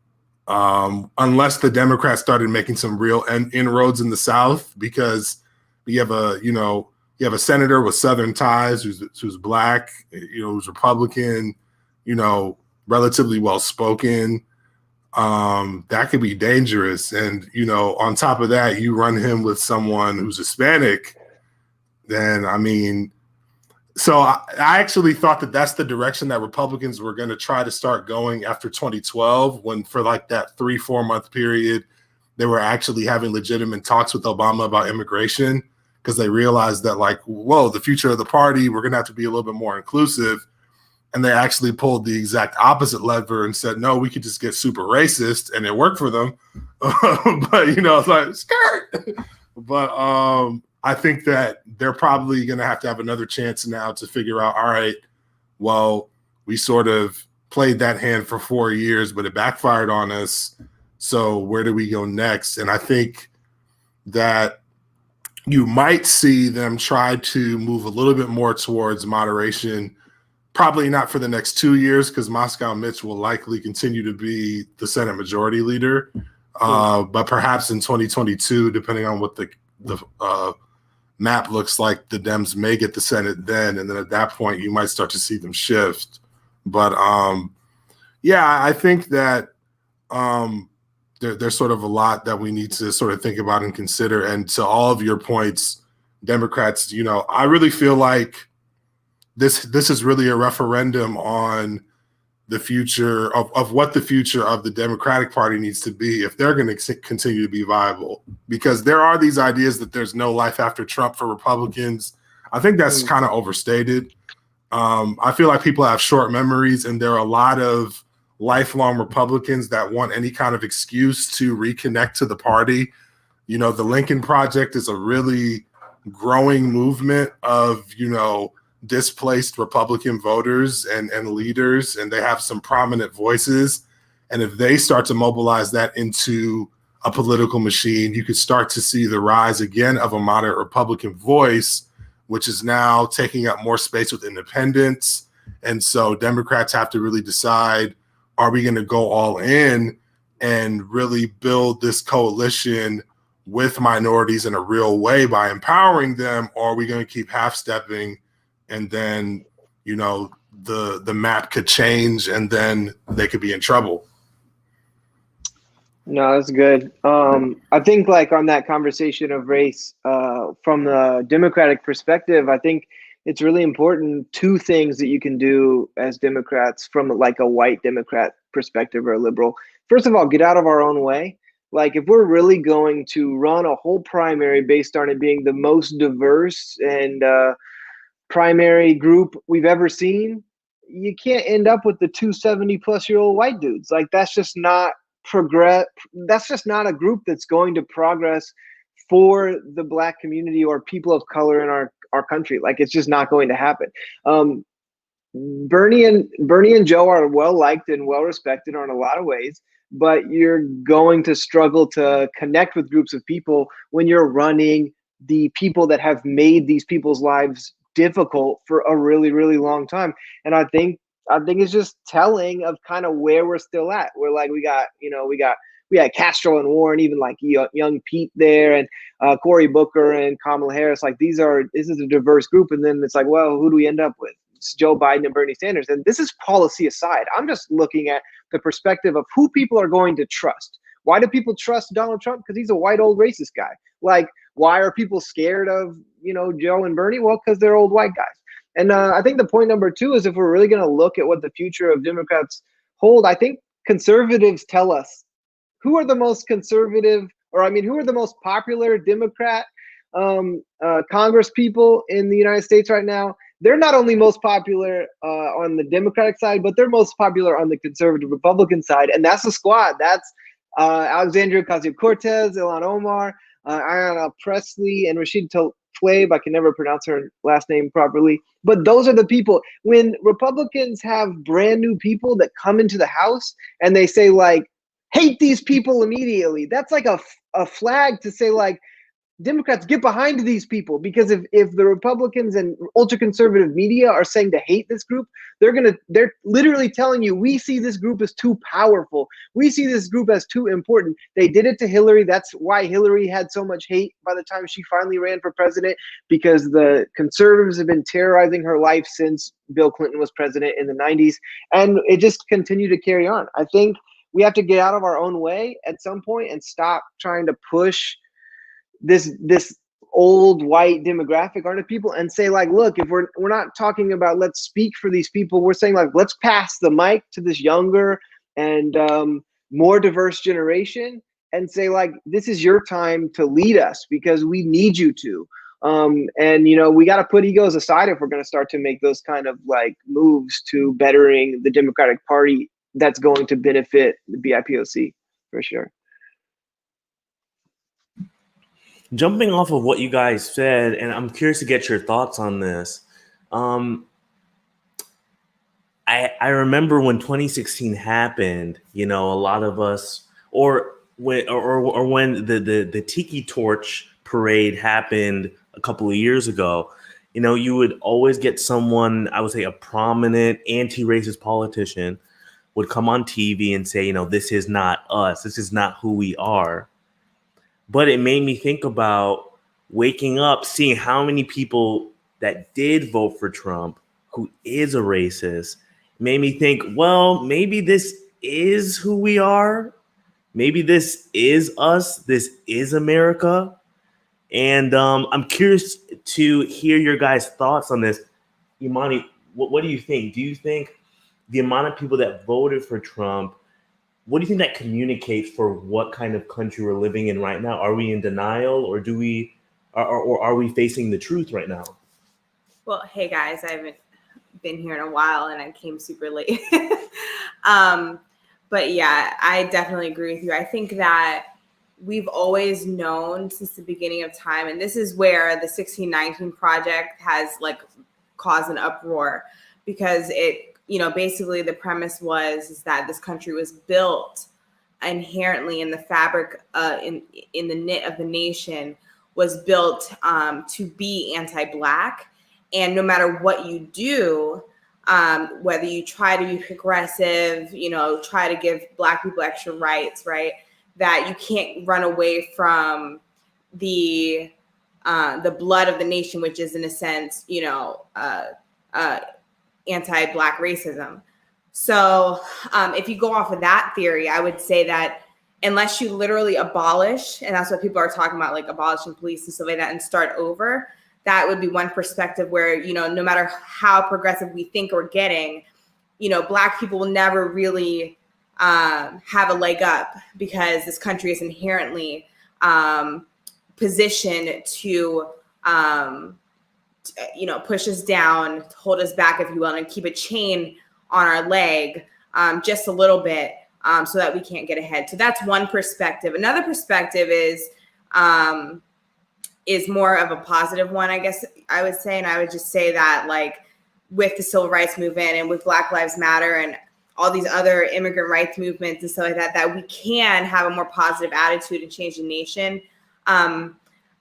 Unless the Democrats started making some real inroads in the South, because you have a senator with Southern ties who's Black, who's Republican, relatively well-spoken. That could be dangerous. And, on top of that, you run him with someone who's Hispanic, then, I mean, so I actually thought that that's the direction that Republicans were going to try to start going after 2012, when for like that 3-4 month period, they were actually having legitimate talks with Obama about immigration, because they realized that like, whoa, the future of the party, we're going to have to be a little bit more inclusive. And they actually pulled the exact opposite lever and said, no, we could just get super racist, and it worked for them. But, it's like, skirt. But I think that they're probably going to have another chance now to figure out, all right, well, we sort of played that hand for 4 years, but it backfired on us. So where do we go next? And I think that you might see them try to move a little bit more towards moderation. Probably not for the next 2 years, because Moscow Mitch will likely continue to be the Senate Majority Leader. But perhaps in 2022, depending on what the map looks like the Dems may get the Senate then, and then at that point you might start to see them shift. But yeah, I think that there's sort of a lot that we need to sort of think about and consider. And to all of your points, Democrats, you know, I really feel like this is really a referendum on the future of what the future of the Democratic Party needs to be if they're going to continue to be viable. Because there are these ideas that there's no life after Trump for Republicans. I think that's kind of overstated. I feel like people have short memories, and there are a lot of lifelong Republicans that want any kind of excuse to reconnect to the party. You know, the Lincoln Project is a really growing movement of, you know, displaced Republican voters and leaders, and they have some prominent voices. And if they start to mobilize that into a political machine, you could start to see the rise again of a moderate Republican voice, which is now taking up more space with independents. And so Democrats have to really decide, are we going to go all in and really build this coalition with minorities in a real way by empowering them, or are we going to keep half-stepping, and then, you know, the map could change and then they could be in trouble?
No, that's good. I think, like, on that conversation of race, from the Democratic perspective, I think it's really important, two things that you can do as Democrats from like a white Democrat perspective or a liberal. First of all, get out of our own way. Like, if we're really going to run a whole primary based on it being the most diverse and primary group we've ever seen, you can't end up with the 270-plus-year-old white dudes. Like, that's just not that's just not a group that's going to progress for the Black community or people of color in our country. Like, it's just not going to happen. Bernie and Joe are well liked and well respected in a lot of ways, but you're going to struggle to connect with groups of people when you're running the people that have made these people's lives difficult for a really, really long time. And I think it's just telling of kind of where we're still at. We're like, we had Castro and Warren, even like young Pete there, and Cory Booker and Kamala Harris. Like, this is a diverse group. And then it's like, well, who do we end up with? It's Joe Biden and Bernie Sanders. And this is policy aside. I'm just looking at the perspective of who people are going to trust. Why do people trust Donald Trump? Because he's a white, old, racist guy. Like, why are people scared of, Joe and Bernie? Well, because they're old white guys. And I think the point number two is, if we're really going to look at what the future of Democrats hold, I think conservatives tell us who are the most conservative, who are the most popular Democrat Congress people in the United States right now. They're not only most popular on the Democratic side, but they're most popular on the conservative Republican side. And that's the squad. That's Alexandria Ocasio-Cortez, Ilhan Omar, Ayanna Pressley, and Rashid Tlaib. I can never pronounce her last name properly. But those are the people. When Republicans have brand new people that come into the House and they say, like, hate these people immediately, that's like a flag to say, like, Democrats, get behind these people. Because if the Republicans and ultra conservative media are saying to hate this group, they're literally telling you, we see this group as too powerful. We see this group as too important. They did it to Hillary. That's why Hillary had so much hate by the time she finally ran for president, because the conservatives have been terrorizing her life since Bill Clinton was president in the 90s. And it just continued to carry on. I think we have to get out of our own way at some point and stop trying to push this old white demographic onto people and say, like, look, if we're not talking about let's speak for these people, we're saying, like, let's pass the mic to this younger and more diverse generation and say, like, this is your time to lead us because we need you to. And we got to put egos aside if we're going to start to make those kind of like moves to bettering the Democratic Party. That's going to benefit the BIPOC for sure.
Jumping off of what you guys said, and I'm curious to get your thoughts on this. I remember when 2016 happened, a lot of us, or when the Tiki Torch parade happened a couple of years ago, you would always get someone, I would say a prominent anti-racist politician would come on TV and say, this is not us. This is not who we are. But it made me think about waking up, seeing how many people that did vote for Trump, who is a racist, made me think, well, maybe this is who we are. Maybe this is us. This is America. And I'm curious to hear your guys' thoughts on this. Imani, what do you think? Do you think the amount of people that voted for Trump, what do you think that communicates for what kind of country we're living in right now? Are we in denial, or are we facing the truth right now?
Well, hey guys, I haven't been here in a while and I came super late. But yeah, I definitely agree with you. I think that we've always known since the beginning of time, and this is where the 1619 Project has like caused an uproar, because it, basically the premise is that this country was built inherently in the fabric, in the knit of the nation, was built to be anti-Black. And no matter what you do, whether you try to be progressive, try to give Black people extra rights, right? That you can't run away from the blood of the nation, which is in a sense, anti-Black racism. So if you go off of that theory, I would say that unless you literally abolish, and that's what people are talking about, like abolishing police and stuff like that, and start over, that would be one perspective where, no matter how progressive we think we're getting, Black people will never really have a leg up, because this country is inherently positioned to, push us down, hold us back, if you will, and keep a chain on our leg just a little bit, so that we can't get ahead. So that's one perspective. Another perspective is more of a positive one, I guess I would say. And I would just say that, like, with the civil rights movement and with Black Lives Matter and all these other immigrant rights movements and stuff like that, that we can have a more positive attitude and change the nation.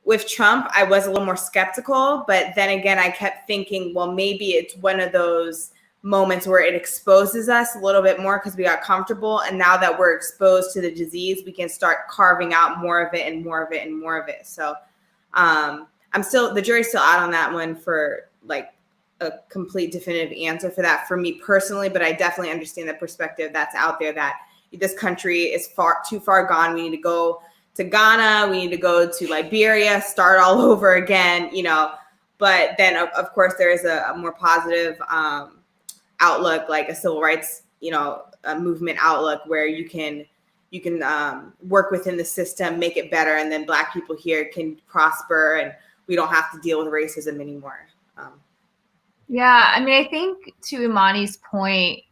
With Trump, I was a little more skeptical, but then again, I kept thinking, well, maybe it's one of those moments where it exposes us a little bit more because we got comfortable. And now that we're exposed to the disease, we can start carving out more of it and more of it and more of it. So the jury's still out on that one for like a complete definitive answer for that for me personally, but I definitely understand the perspective that's out there that this country is too far gone. We need to go to Ghana, we need to go to Liberia, start all over again, but then of course there is a more positive outlook, like a civil rights, a movement outlook where you can work within the system, make it better, and then Black people here can prosper and we don't have to deal with racism anymore.
Yeah, I mean, I think to Imani's point,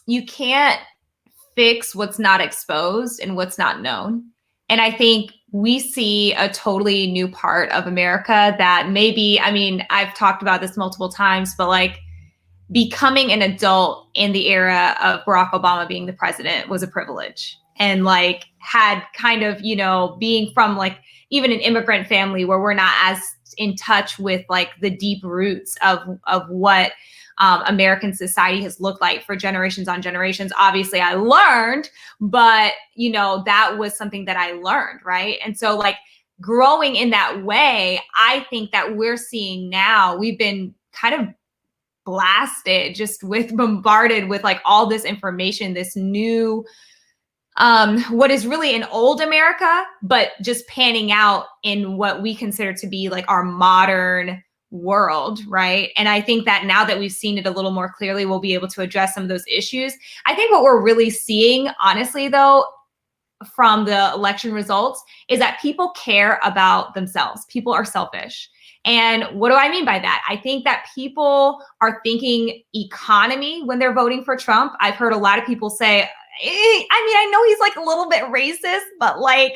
you can't fix what's not exposed and what's not known. And I think we see a totally new part of America that maybe, I mean, I've talked about this multiple times, but like becoming an adult in the era of Barack Obama being the president was a privilege. And like had kind of, being from like even an immigrant family where we're not as in touch with like the deep roots of what American society has looked like for generations on generations. Obviously I learned, but that was something that I learned, right? And so like growing in that way, I think that we're seeing now, we've been kind of blasted, bombarded with like all this information, this new, what is really an old America, but just panning out in what we consider to be like our modern world, right? And I think that now that we've seen it a little more clearly, we'll be able to address some of those issues. I think what we're really seeing, honestly, though, from the election results is that people care about themselves. People are selfish. And what do I mean by that? I think that people are thinking economy when they're voting for Trump. I've heard a lot of people say, I know he's like a little bit racist, but like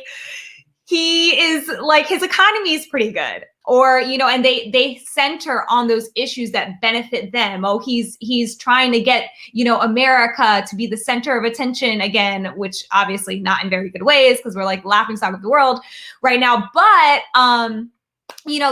he is like his economy is pretty good. Or, and they center on those issues that benefit them. Oh, he's trying to get, America to be the center of attention again, which obviously not in very good ways because we're like laughing stock of the world right now. But,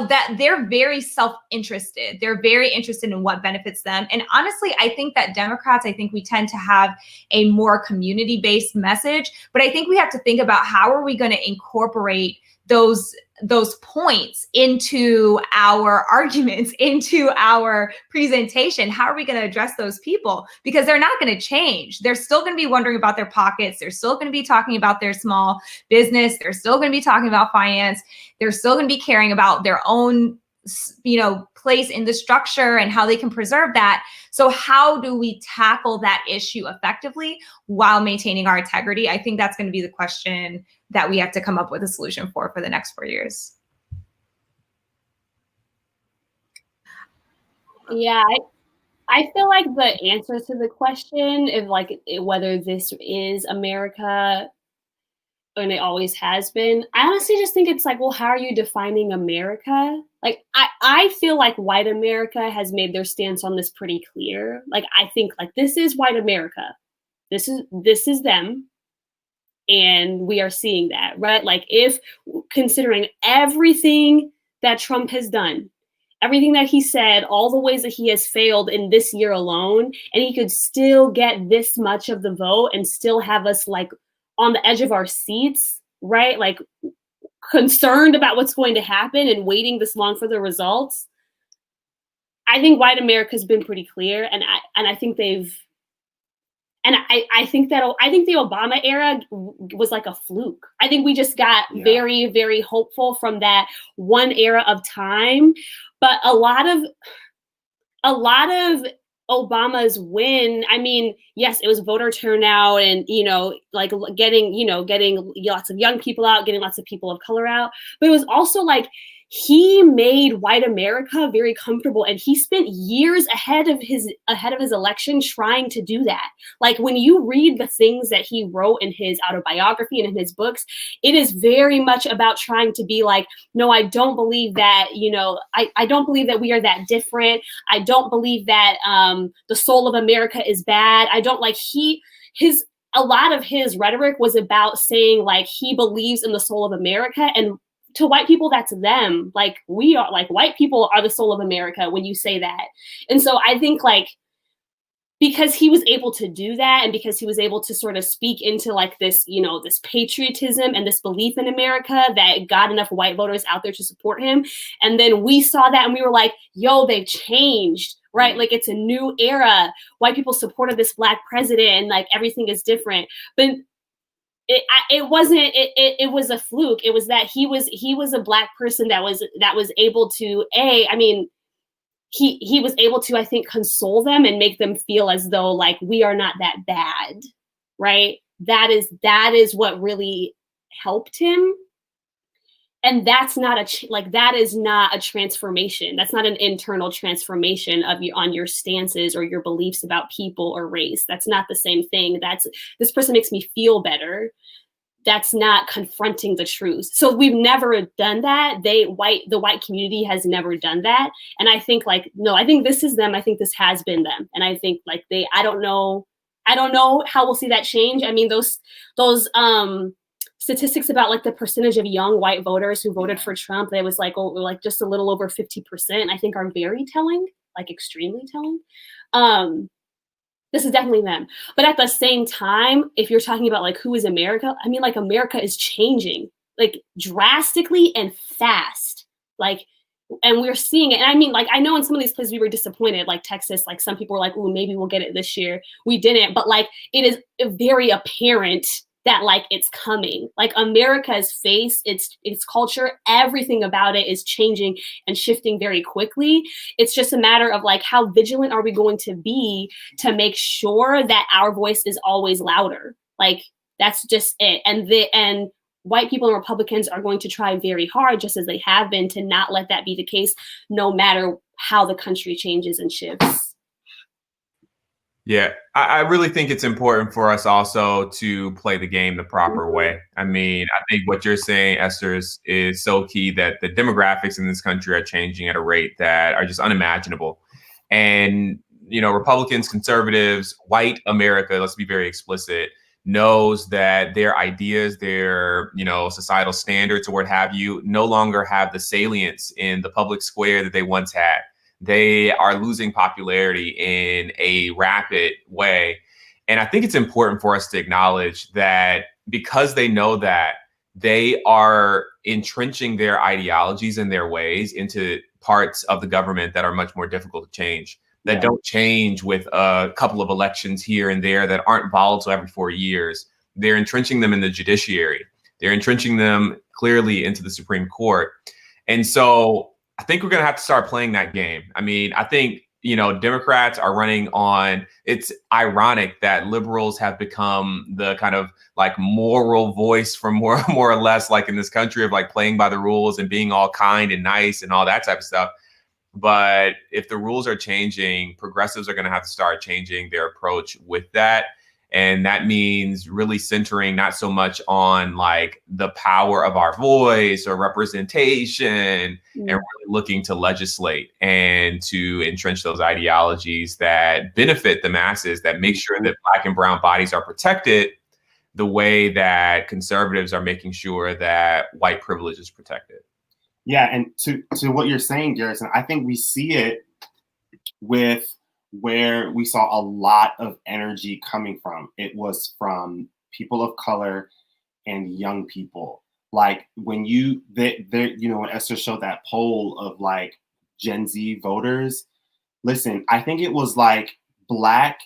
that they're very self-interested. They're very interested in what benefits them. And honestly, I think that Democrats, we tend to have a more community-based message, but I think we have to think about how are we going to incorporate those those points into our arguments, into our presentation? How are we going to address those people? Because they're not going to change. They're still going to be wondering about their pockets. They're still going to be talking about their small business. They're still going to be talking about finance. They're still going to be caring about their own, place in the structure and how they can preserve that. So how do we tackle that issue effectively while maintaining our integrity? I think that's going to be the question that we have to come up with a solution for the next 4 years.
Yeah, I feel like the answer to the question of whether this is America, and it always has been, I honestly just think it's well, how are you defining America? I feel like white America has made their stance on this pretty clear. I think this is white America. This is them. And we are seeing that, right? If considering everything that Trump has done, everything that he said, all the ways that he has failed in this year alone, and he could still get this much of the vote and still have us on the edge of our seats, right? Concerned about what's going to happen and waiting this long for the results. I think white America's been pretty clear, and I think they've, and I think the Obama era was like a fluke. I think we just got very, very hopeful from that one era of time, but a lot of Obama's win, I mean, yes, it was voter turnout and, getting lots of young people out, getting lots of people of color out. But it was also he made white America very comfortable, and he spent years ahead of his election trying to do that. When you read the things that he wrote in his autobiography and in his books, it is very much about trying to be no, I don't believe that, I don't believe that we are that different. I don't believe that the soul of America is bad. I don't a lot of his rhetoric was about saying he believes in the soul of America, and to white people, that's them. We are white people are the soul of America when you say that. And so I think because he was able to do that, and because he was able to sort of speak into this, this patriotism and this belief in America, that got enough white voters out there to support him. And then we saw that and we were yo, they've changed, right? It's a new era. White people supported this Black president, and everything is different. But it was a fluke. It was that he was a Black person that was able to he was able to, I think, console them and make them feel as though we are not that bad, right? That is what really helped him. And that's not that is not a transformation. That's not an internal transformation on your stances or your beliefs about people or race. That's not the same thing. This person makes me feel better. That's not confronting the truth. So we've never done that. The white community has never done that. And I think no, I think this is them. I think this has been them. And I think I don't know how we'll see that change. I mean, those statistics about the percentage of young white voters who voted for Trump, that was just a little over 50%, I think are very telling, extremely telling. This is definitely them. But at the same time, if you're talking about who is America, I mean, America is changing drastically and fast. And we're seeing it. And I mean, I know in some of these places we were disappointed, Texas, some people were ooh, maybe we'll get it this year. We didn't, but it is very apparent that it's coming. America's face, its culture, everything about it is changing and shifting very quickly. It's just a matter of how vigilant are we going to be to make sure that our voice is always louder. That's just it. And white people and Republicans are going to try very hard, just as they have been, to not let that be the case, no matter how the country changes and shifts.
Yeah, I really think it's important for us also to play the game the proper way. I mean, I think what you're saying, Esther, is so key, that the demographics in this country are changing at a rate that are just unimaginable. And, Republicans, conservatives, white America, let's be very explicit, knows that their ideas, their, societal standards or what have you, no longer have the salience in the public square that they once had. They are losing popularity in a rapid way. And I think it's important for us to acknowledge that because they know that, they are entrenching their ideologies and their ways into parts of the government that are much more difficult to change, that don't change with a couple of elections here and there, that aren't volatile every 4 years. They're entrenching them in the judiciary. They're entrenching them clearly into the Supreme Court. And so I think we're going to have to start playing that game. I mean, I think, you know, Democrats are running on, it's ironic that liberals have become the kind of like moral voice for more or less like in this country of like playing by the rules and being all kind and nice and all that type of stuff. But if the rules are changing, progressives are going to have to start changing their approach with that. And that means really centering not so much on like the power of our voice or representation, and really looking to legislate and to entrench those ideologies that benefit the masses, that make sure that Black and brown bodies are protected the way that conservatives are making sure that white privilege is protected.
Yeah, and to what you're saying, Garrison, I think we see it with where we saw a lot of energy coming from. It was from people of color and young people. Like when when Esther showed that poll of like Gen Z voters, listen, I think it was like Black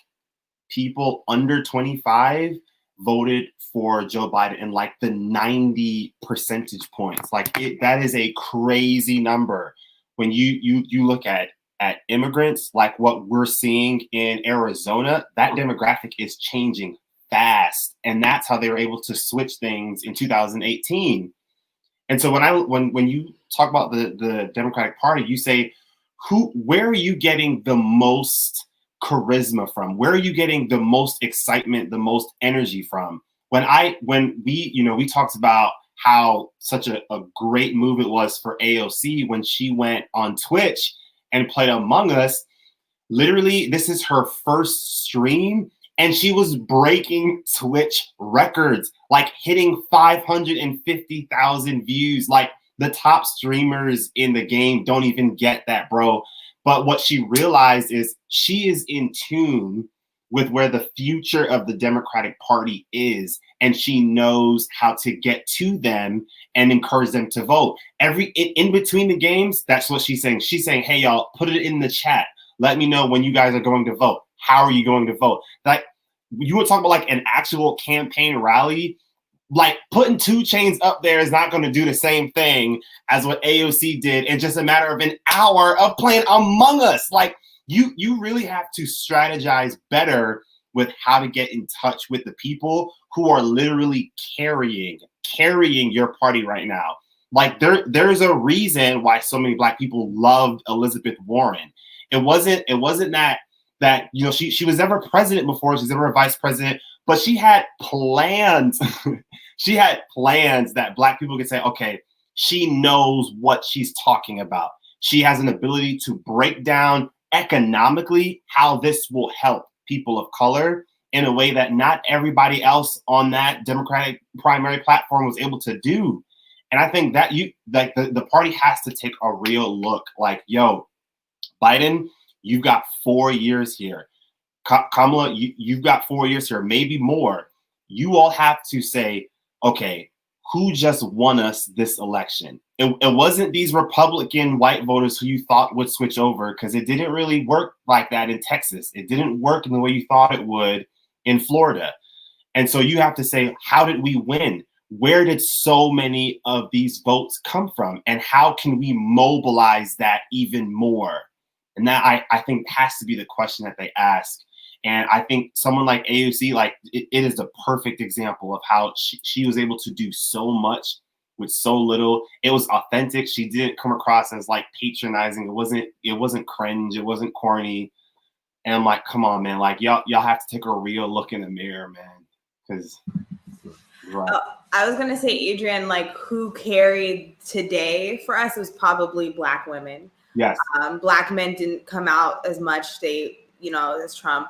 people under 25 voted for Joe Biden in like the 90 percentage points. Like that is a crazy number. When you look at immigrants, like what we're seeing in Arizona, that demographic is changing fast. And that's how they were able to switch things in 2018. And so when you talk about the Democratic Party, you say, where are you getting the most charisma from? Where are you getting the most excitement, the most energy from? When we talked about how such a great move it was for AOC when she went on Twitch and played Among Us. Literally, this is her first stream, and she was breaking Twitch records, like hitting 550,000 views. Like the top streamers in the game don't even get that, bro. But what she realized is she is in tune with where the future of the Democratic Party is, and she knows how to get to them and encourage them to vote. In between the games, that's what she's saying. She's saying, hey, y'all, put it in the chat. Let me know when you guys are going to vote. How are you going to vote? Like, you would talk about like an actual campaign rally. Like putting 2 Chainz up there is not going to do the same thing as what AOC did in just a matter of an hour of playing Among Us. Like you really have to strategize better with how to get in touch with the people who are literally carrying your party right now. Like there's a reason why so many Black people loved Elizabeth Warren. It wasn't that she was never president before, she's never a vice president, but she had plans. She had plans that Black people could say, okay, she knows what she's talking about. She has an ability to break down economically how this will help people of color in a way that not everybody else on that Democratic primary platform was able to do. And I think that the party has to take a real look like, yo, Biden, you've got 4 years here. Kamala, you've got 4 years here, maybe more. You all have to say, okay, who just won us this election? It wasn't these Republican white voters who you thought would switch over, because it didn't really work like that in Texas. It didn't work in the way you thought it would in Florida. And so you have to say, how did we win? Where did so many of these votes come from? And how can we mobilize that even more? And that I think has to be the question that they ask. And I think someone like AOC, like it is the perfect example of how she was able to do so much with so little. It was authentic. She didn't come across as like patronizing. It wasn't cringe. It wasn't corny. And I'm like, come on, man. Like y'all have to take a real look in the mirror, man. Because right.
I was gonna say, Adrian, like who carried today for us was probably Black women.
Yes.
Black men didn't come out as much. As Trump.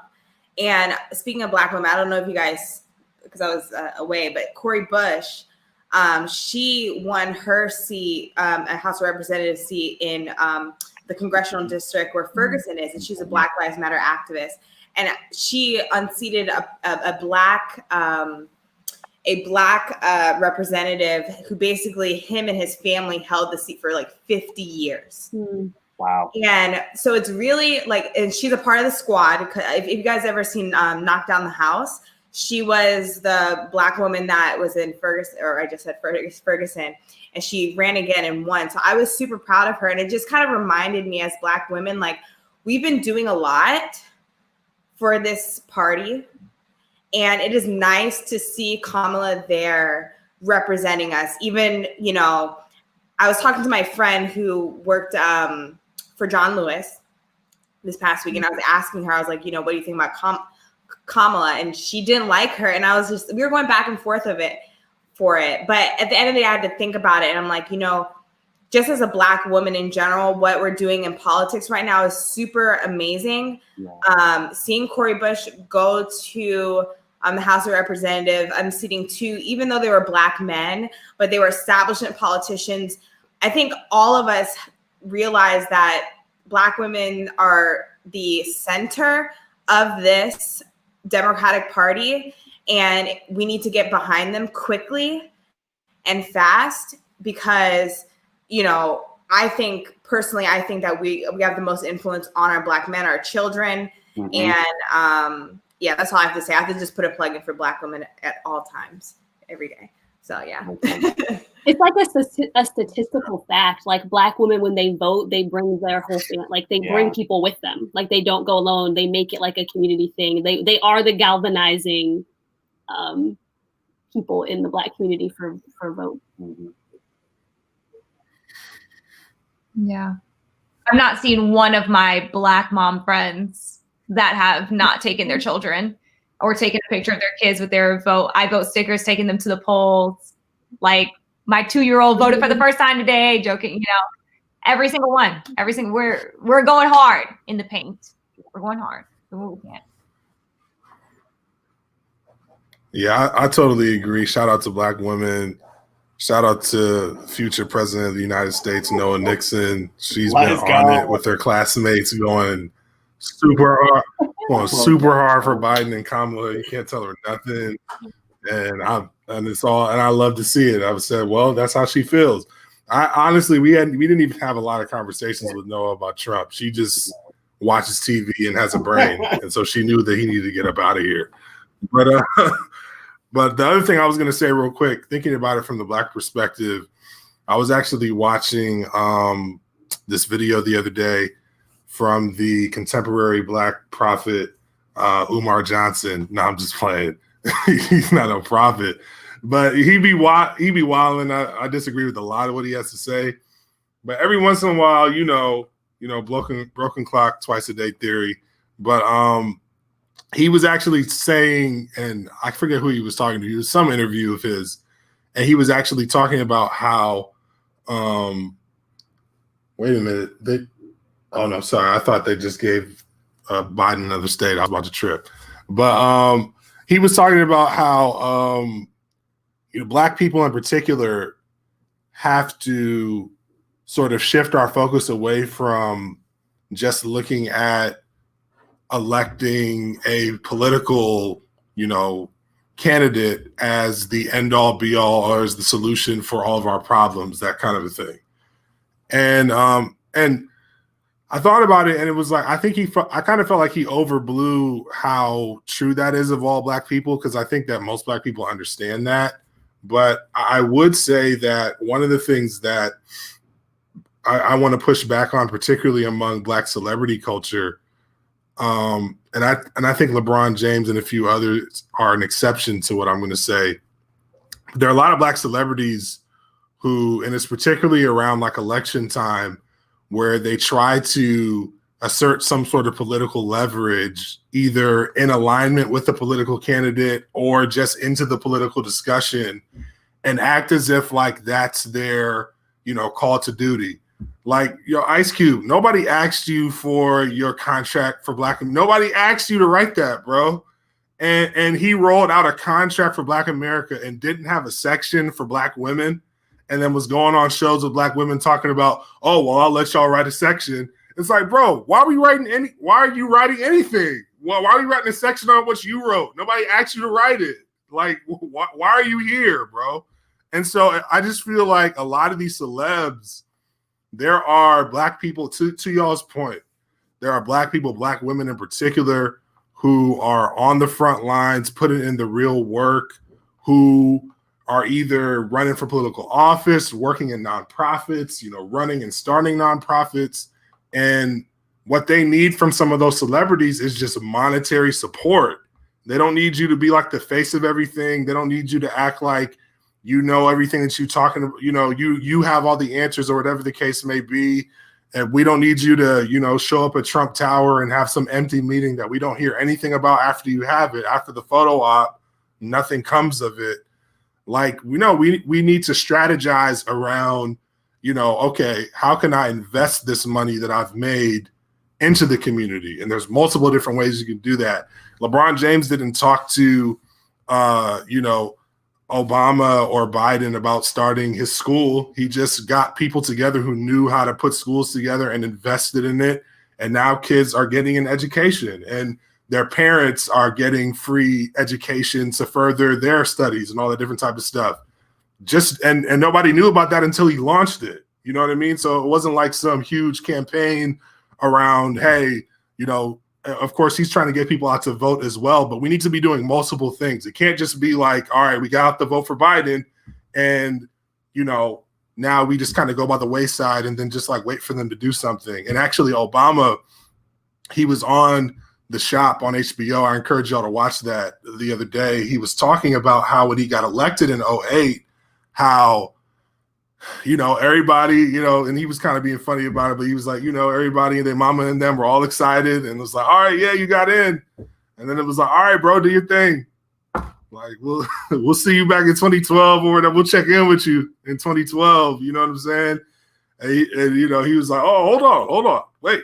And speaking of Black women, I don't know if you guys, because I was away, but Cori Bush, she won her seat, a House of Representatives seat in the congressional district where Ferguson is, and she's a Black Lives Matter activist. And she unseated a Black a Black representative who basically him and his family held the seat for like 50 years.
Wow.
And so it's really like, and she's a part of the squad. If you guys ever seen Knock Down the House, she was the Black woman that was in Ferguson, or I just said Ferguson, and she ran again and won. So I was super proud of her. And it just kind of reminded me as Black women, like we've been doing a lot for this party. And it is nice to see Kamala there representing us. Even, you know, I was talking to my friend who worked for John Lewis this past week, and I was asking her, I was like, you know, what do you think about Kamala? And she didn't like her. And I was just, we were going back and forth for it. But at the end of the day, I had to think about it. And I'm like, you know, just as a Black woman in general, what we're doing in politics right now is super amazing. Yeah. Seeing Cori Bush go to the House of Representatives, I'm sitting two, even though they were Black men, but they were establishment politicians. I think all of us realize that Black women are the center of this Democratic Party, and we need to get behind them quickly and fast because, you know, I think personally, I think that we have the most influence on our Black men, our children. And yeah, that's all I have to say. I have to just put a plug in for Black women at all times, every day. So yeah.
It's like a statistical fact. Like Black women, when they vote, they bring their whole family. Like they bring people with them. Like they don't go alone. They make it like a community thing. They are the galvanizing people in the Black community for vote.
Yeah. I've not seen one of my Black mom friends that have not taken their children or taken a picture of their kids with their I vote stickers, taking them to the polls. Like my 2-year-old voted for the first time today, joking, you know, every single one, we're going hard in the paint. We're going hard. We can.
Yeah, I totally agree. Shout out to Black women. Shout out to future president of the United States, Noah Nixon. She's been on it with her classmates, going super hard for Biden and Kamala. You can't tell her nothing. And I love to see it. I've said, well, that's how she feels. I honestly, we didn't even have a lot of conversations with Noah about Trump. She just watches TV and has a brain, and so she knew that he needed to get up out of here. But the other thing I was going to say real quick, thinking about it from the Black perspective, I was actually watching this video the other day from the contemporary Black prophet Umar Johnson. No, I'm just playing. He's not a prophet, but he be wilding. I disagree with a lot of what he has to say, but every once in a while, you know, broken clock twice a day theory. But he was actually saying, and I forget who he was talking to. It was some interview of his, and he was actually talking about how. Wait a minute. Oh no, sorry. I thought they just gave Biden another state. I was about to trip, but he was talking about how Black people in particular have to sort of shift our focus away from just looking at electing a political, candidate as the end all be all or as the solution for all of our problems, that kind of a thing. And I thought about it, and it was like, I kind of felt like he overblew how true that is of all Black people, because I think that most Black people understand that. But I would say that one of the things that I want to push back on, particularly among Black celebrity culture, and I think LeBron James and a few others are an exception to what I'm going to say. There are a lot of Black celebrities who, and it's particularly around like election time, where they try to assert some sort of political leverage, either in alignment with the political candidate or just into the political discussion, and act as if like that's their, call to duty. Like, Ice Cube, nobody asked you for your contract for Black. Nobody asked you to write that, bro. And he rolled out a contract for Black America and didn't have a section for Black women, and then was going on shows with Black women talking about, oh, well, I'll let y'all write a section. It's like, bro, why are you writing anything? Why are you writing a section on what you wrote? Nobody asked you to write it. Like, why are you here, bro? And so I just feel like a lot of these celebs, there are Black people, to y'all's point, there are Black people, Black women in particular, who are on the front lines, putting in the real work, who are either running for political office, working in nonprofits, running and starting nonprofits. And what they need from some of those celebrities is just monetary support. They don't need you to be like the face of everything. They don't need you to act like you know everything that you're talking about. You have all the answers or whatever the case may be. And we don't need you to, show up at Trump Tower and have some empty meeting that we don't hear anything about after you have it. After the photo op, nothing comes of it. Like, we need to strategize around, okay, how can I invest this money that I've made into the community? And there's multiple different ways you can do that. LeBron James didn't talk to, Obama or Biden about starting his school. He just got people together who knew how to put schools together and invested in it. And now kids are getting an education, and their parents are getting free education to further their studies and all that different type of stuff. And nobody knew about that until he launched it. You know what I mean? So it wasn't like some huge campaign around, hey, of course, he's trying to get people out to vote as well, but we need to be doing multiple things. It can't just be like, all right, we got out the vote for Biden, and, now we just kind of go by the wayside and then just like wait for them to do something. And actually, Obama, he was on The Shop on HBO. I encourage y'all to watch that the other day. He was talking about how when he got elected in 2008, how everybody, and he was kind of being funny about it, but he was like, everybody and their mama and them were all excited, and it was like, all right, yeah, you got in. And then it was like, all right, bro, do your thing. Like, we'll see you back in 2012 or whatever. We'll check in with you in 2012. You know what I'm saying? And he was like, oh, hold on, wait,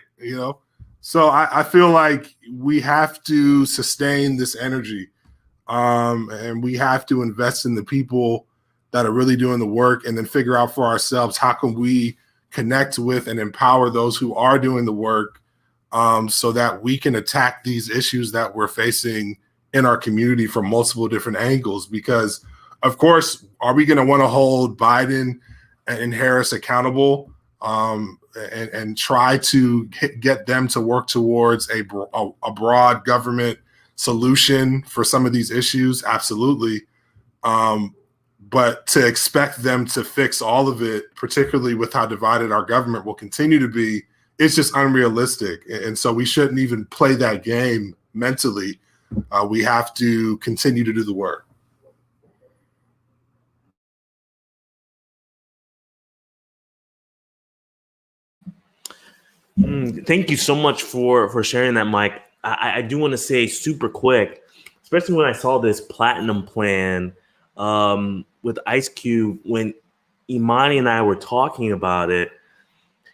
So I feel like we have to sustain this energy, and we have to invest in the people that are really doing the work, and then figure out for ourselves, how can we connect with and empower those who are doing the work, so that we can attack these issues that we're facing in our community from multiple different angles. Because, of course, are we going to want to hold Biden and Harris accountable, and try to get them to work towards a broad government solution for some of these issues? Absolutely. But to expect them to fix all of it, particularly with how divided our government will continue to be, it's just unrealistic. And so we shouldn't even play that game mentally. We have to continue to do the work.
Thank you so much for sharing that, Mike. I do want to say super quick, especially when I saw this platinum plan with Ice Cube, when Imani and I were talking about it,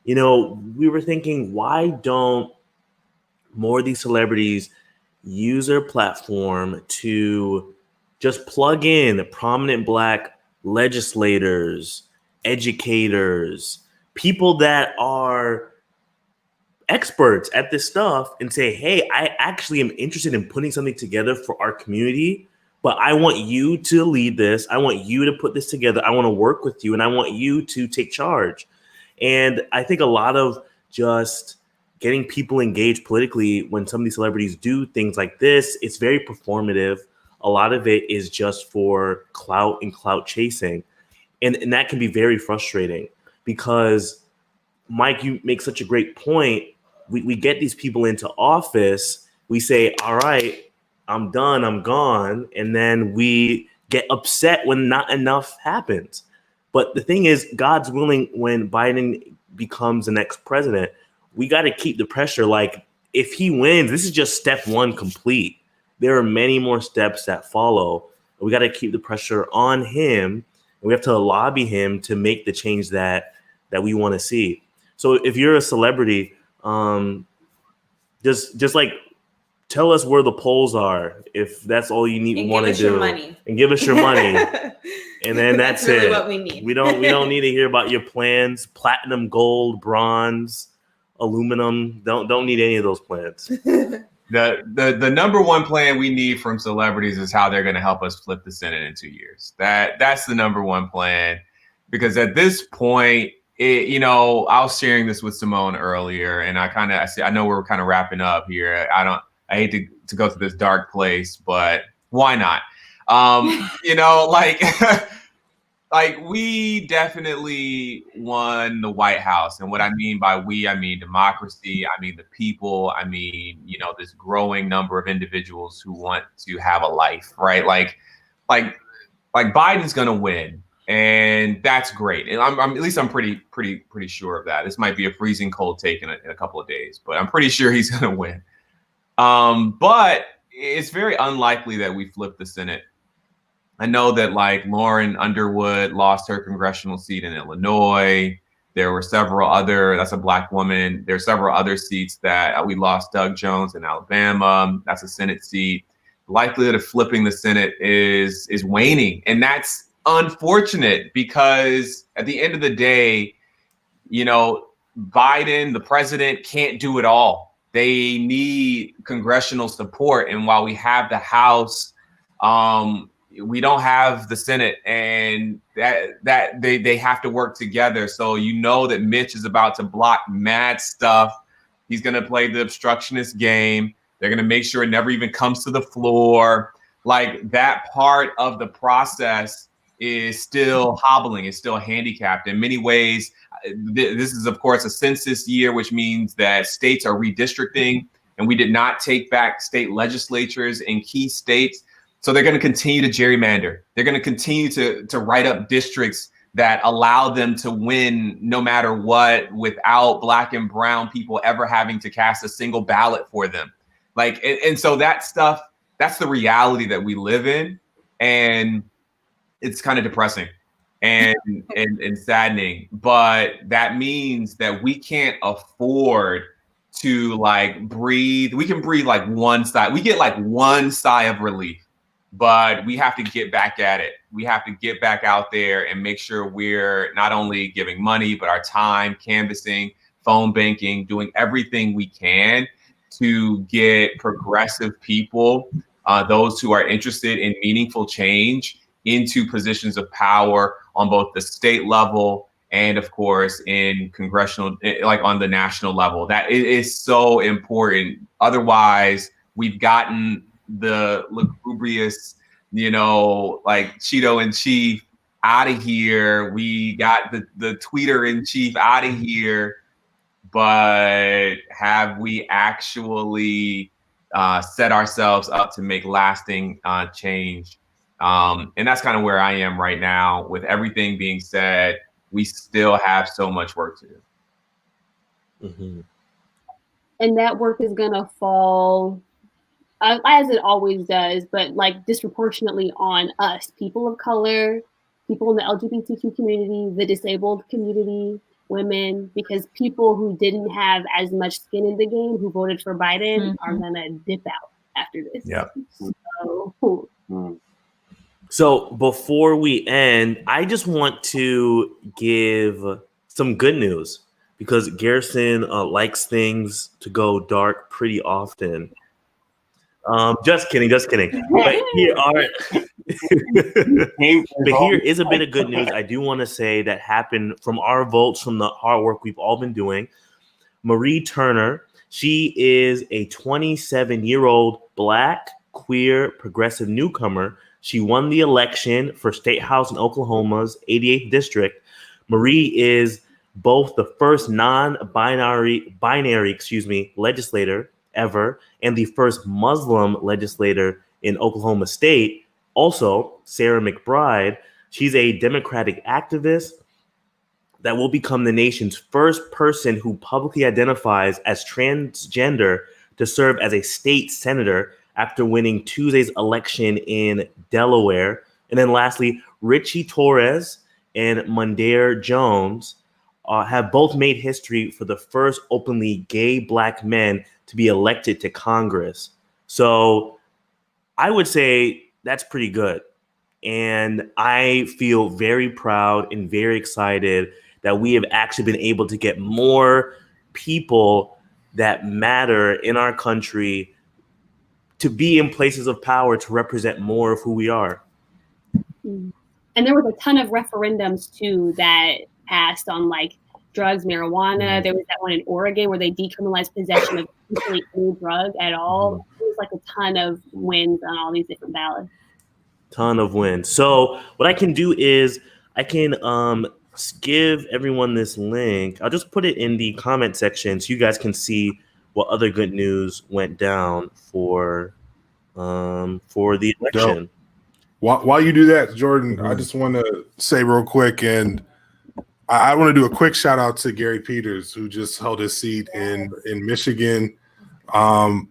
we were thinking, why don't more of these celebrities use their platform to just plug in prominent Black legislators, educators, people that are experts at this stuff, and say, hey, I actually am interested in putting something together for our community, but I want you to lead this. I want you to put this together. I want to work with you, and I want you to take charge. And I think a lot of just getting people engaged politically, when some of these celebrities do things like this, it's very performative. A lot of it is just for clout and clout chasing. And that can be very frustrating, because, Mike, you make such a great point. We get these people into office. We say, all right, I'm done, I'm gone. And then we get upset when not enough happens. But the thing is, God's willing, when Biden becomes the next president, we got to keep the pressure. Like, if he wins, this is just step one complete. There are many more steps that follow. We got to keep the pressure on him. And we have to lobby him to make the change that we want to see. So if you're a celebrity, just like, tell us where the polls are, if that's all you want to do, and give us your money, and then that's really it. What we need. We don't need to hear about your plans. Platinum, gold, bronze, aluminum. Don't need any of those plans.
the number one plan we need from celebrities is how they're going to help us flip the Senate in 2 years. That's the number one plan, because at this point, I was sharing this with Simone earlier, and I know we're kind of wrapping up here. I hate to go to this dark place, but why not? Like we definitely won the White House. And what I mean by we, I mean democracy. I mean the people. I mean, this growing number of individuals who want to have a life, right? Like Biden's going to win. And that's great. And I'm at least I'm pretty sure of that. This might be a freezing cold take in a couple of days, but I'm pretty sure he's going to win. But it's very unlikely that we flip the Senate. I know that like Lauren Underwood lost her congressional seat in Illinois. There were several other, that's a Black woman. There's several other seats that we lost. Doug Jones in Alabama. That's a Senate seat. The likelihood of flipping the Senate is waning. And that's unfortunate, because at the end of the day, Biden, the president, can't do it all. They need congressional support. And while we have the House, we don't have the Senate, and that they have to work together. So that Mitch is about to block mad stuff. He's going to play the obstructionist game. They're going to make sure it never even comes to the floor. Like, that part of the process is still hobbling, is still handicapped in many ways. This is, of course, a census year, which means that states are redistricting, and we did not take back state legislatures in key states. So they're going to continue to gerrymander. They're going to continue to write up districts that allow them to win no matter what, without Black and brown people ever having to cast a single ballot for them. And so that stuff, that's the reality that we live in. And it's kind of depressing and saddening. But that means that we can't afford to breathe. We can breathe one sigh. We get one sigh of relief. But we have to get back at it. We have to get back out there and make sure we're not only giving money, but our time, canvassing, phone banking, doing everything we can to get progressive people, those who are interested in meaningful change, into positions of power on both the state level and, of course, in congressional, on the national level. That is so important. Otherwise, we've gotten the lugubrious, Cheeto in chief out of here. We got the tweeter in chief out of here, but have we actually set ourselves up to make lasting change? And that's kind of where I am right now. With everything being said, we still have so much work to do.
Mm-hmm.
And that work is gonna fall, as it always does, but disproportionately on us, people of color, people in the LGBTQ community, the disabled community, women, because people who didn't have as much skin in the game, who voted for Biden, are gonna dip out after this.
Yeah.
So before we end, I just want to give some good news, because Garrison likes things to go dark pretty often. Just kidding. But here is a bit of good news I do want to say that happened from our votes, from the hard work we've all been doing. Marie Turner, she is a 27-year-old Black, queer, progressive newcomer. She won the election for State House in Oklahoma's 88th district. Marie is both the first non-binary legislator ever, and the first Muslim legislator in Oklahoma State. Also, Sarah McBride, she's a Democratic activist that will become the nation's first person who publicly identifies as transgender to serve as a state senator after winning Tuesday's election in Delaware. And then lastly, Richie Torres and Mondaire Jones have both made history for the first openly gay Black men to be elected to Congress. So I would say that's pretty good. And I feel very proud and very excited that we have actually been able to get more people that matter in our country to be in places of power to represent more of who we are.
And there was a ton of referendums too that passed on like drugs, marijuana. There was that one in Oregon where they decriminalized possession of essentially any drug at all. There was like a ton of wins on all these different ballots.
Ton of wins. So what I can do is I can give everyone this link. I'll just put it in the comment section so you guys can see what other good news went down for the election.
While you do that, Jordan, I just want to say real quick, and I want to do a quick shout out to Gary Peters, who just held his seat in Michigan. And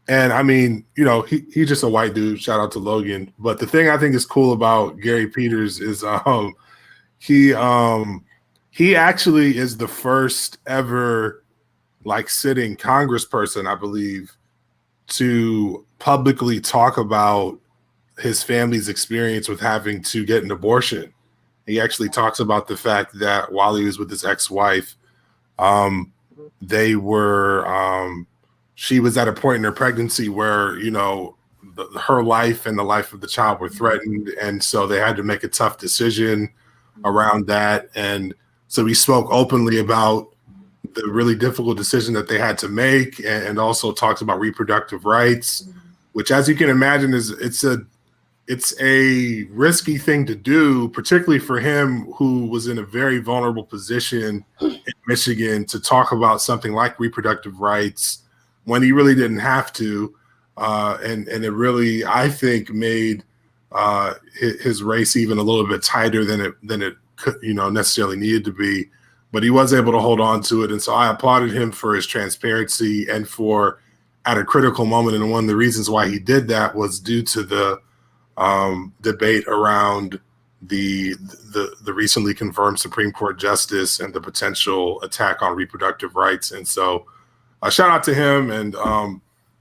I mean, you know, he's just a white dude. Shout out to Logan. But the thing I think is cool about Gary Peters is he actually is the first ever like sitting congressperson, I believe, to publicly talk about his family's experience with having to get an abortion. He actually talks about the fact that while he was with his ex-wife, she was at a point in her pregnancy where, you know, her life and the life of the child were threatened. And so they had to make a tough decision around that. And so he spoke openly about the really difficult decision that they had to make, and also talks about reproductive rights, which, as you can imagine, it's a risky thing to do, particularly for him, who was in a very vulnerable position in Michigan, to talk about something like reproductive rights when he really didn't have to. And it really, I think, made his race even a little bit tighter than it could, you know, necessarily needed to be. But he was able to hold on to it. And so I applauded him for his transparency and for at a critical moment. And one of the reasons why he did that was due to the debate around the recently confirmed Supreme Court justice and the potential attack on reproductive rights. And so a shout out to him. And,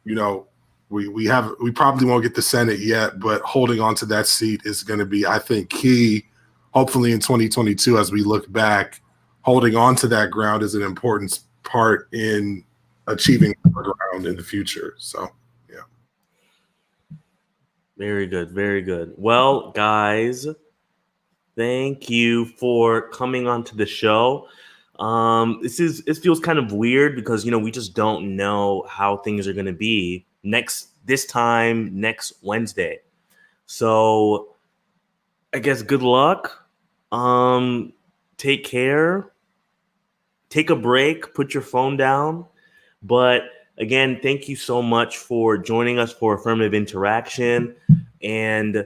you know, we probably won't get the Senate yet, but holding on to that seat is going to be, I think, key, hopefully in 2022, as we look back. Holding on to that ground is an important part in achieving our ground in the future. So, yeah.
Very good. Very good. Well, guys, thank you for coming onto the show. It feels kind of weird because, you know, we just don't know how things are going to be next Wednesday. So I guess good luck. Take care. Take a break, put your phone down. But again, thank you so much for joining us for Affirmative Interaction. And this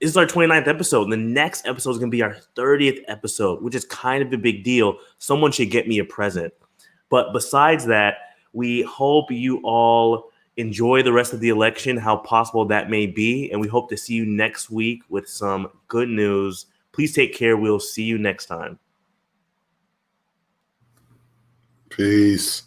is our 29th episode. And the next episode is going to be our 30th episode, which is kind of a big deal. Someone should get me a present. But besides that, we hope you all enjoy the rest of the election, how possible that may be. And we hope to see you next week with some good news. Please take care. We'll see you next time.
Peace.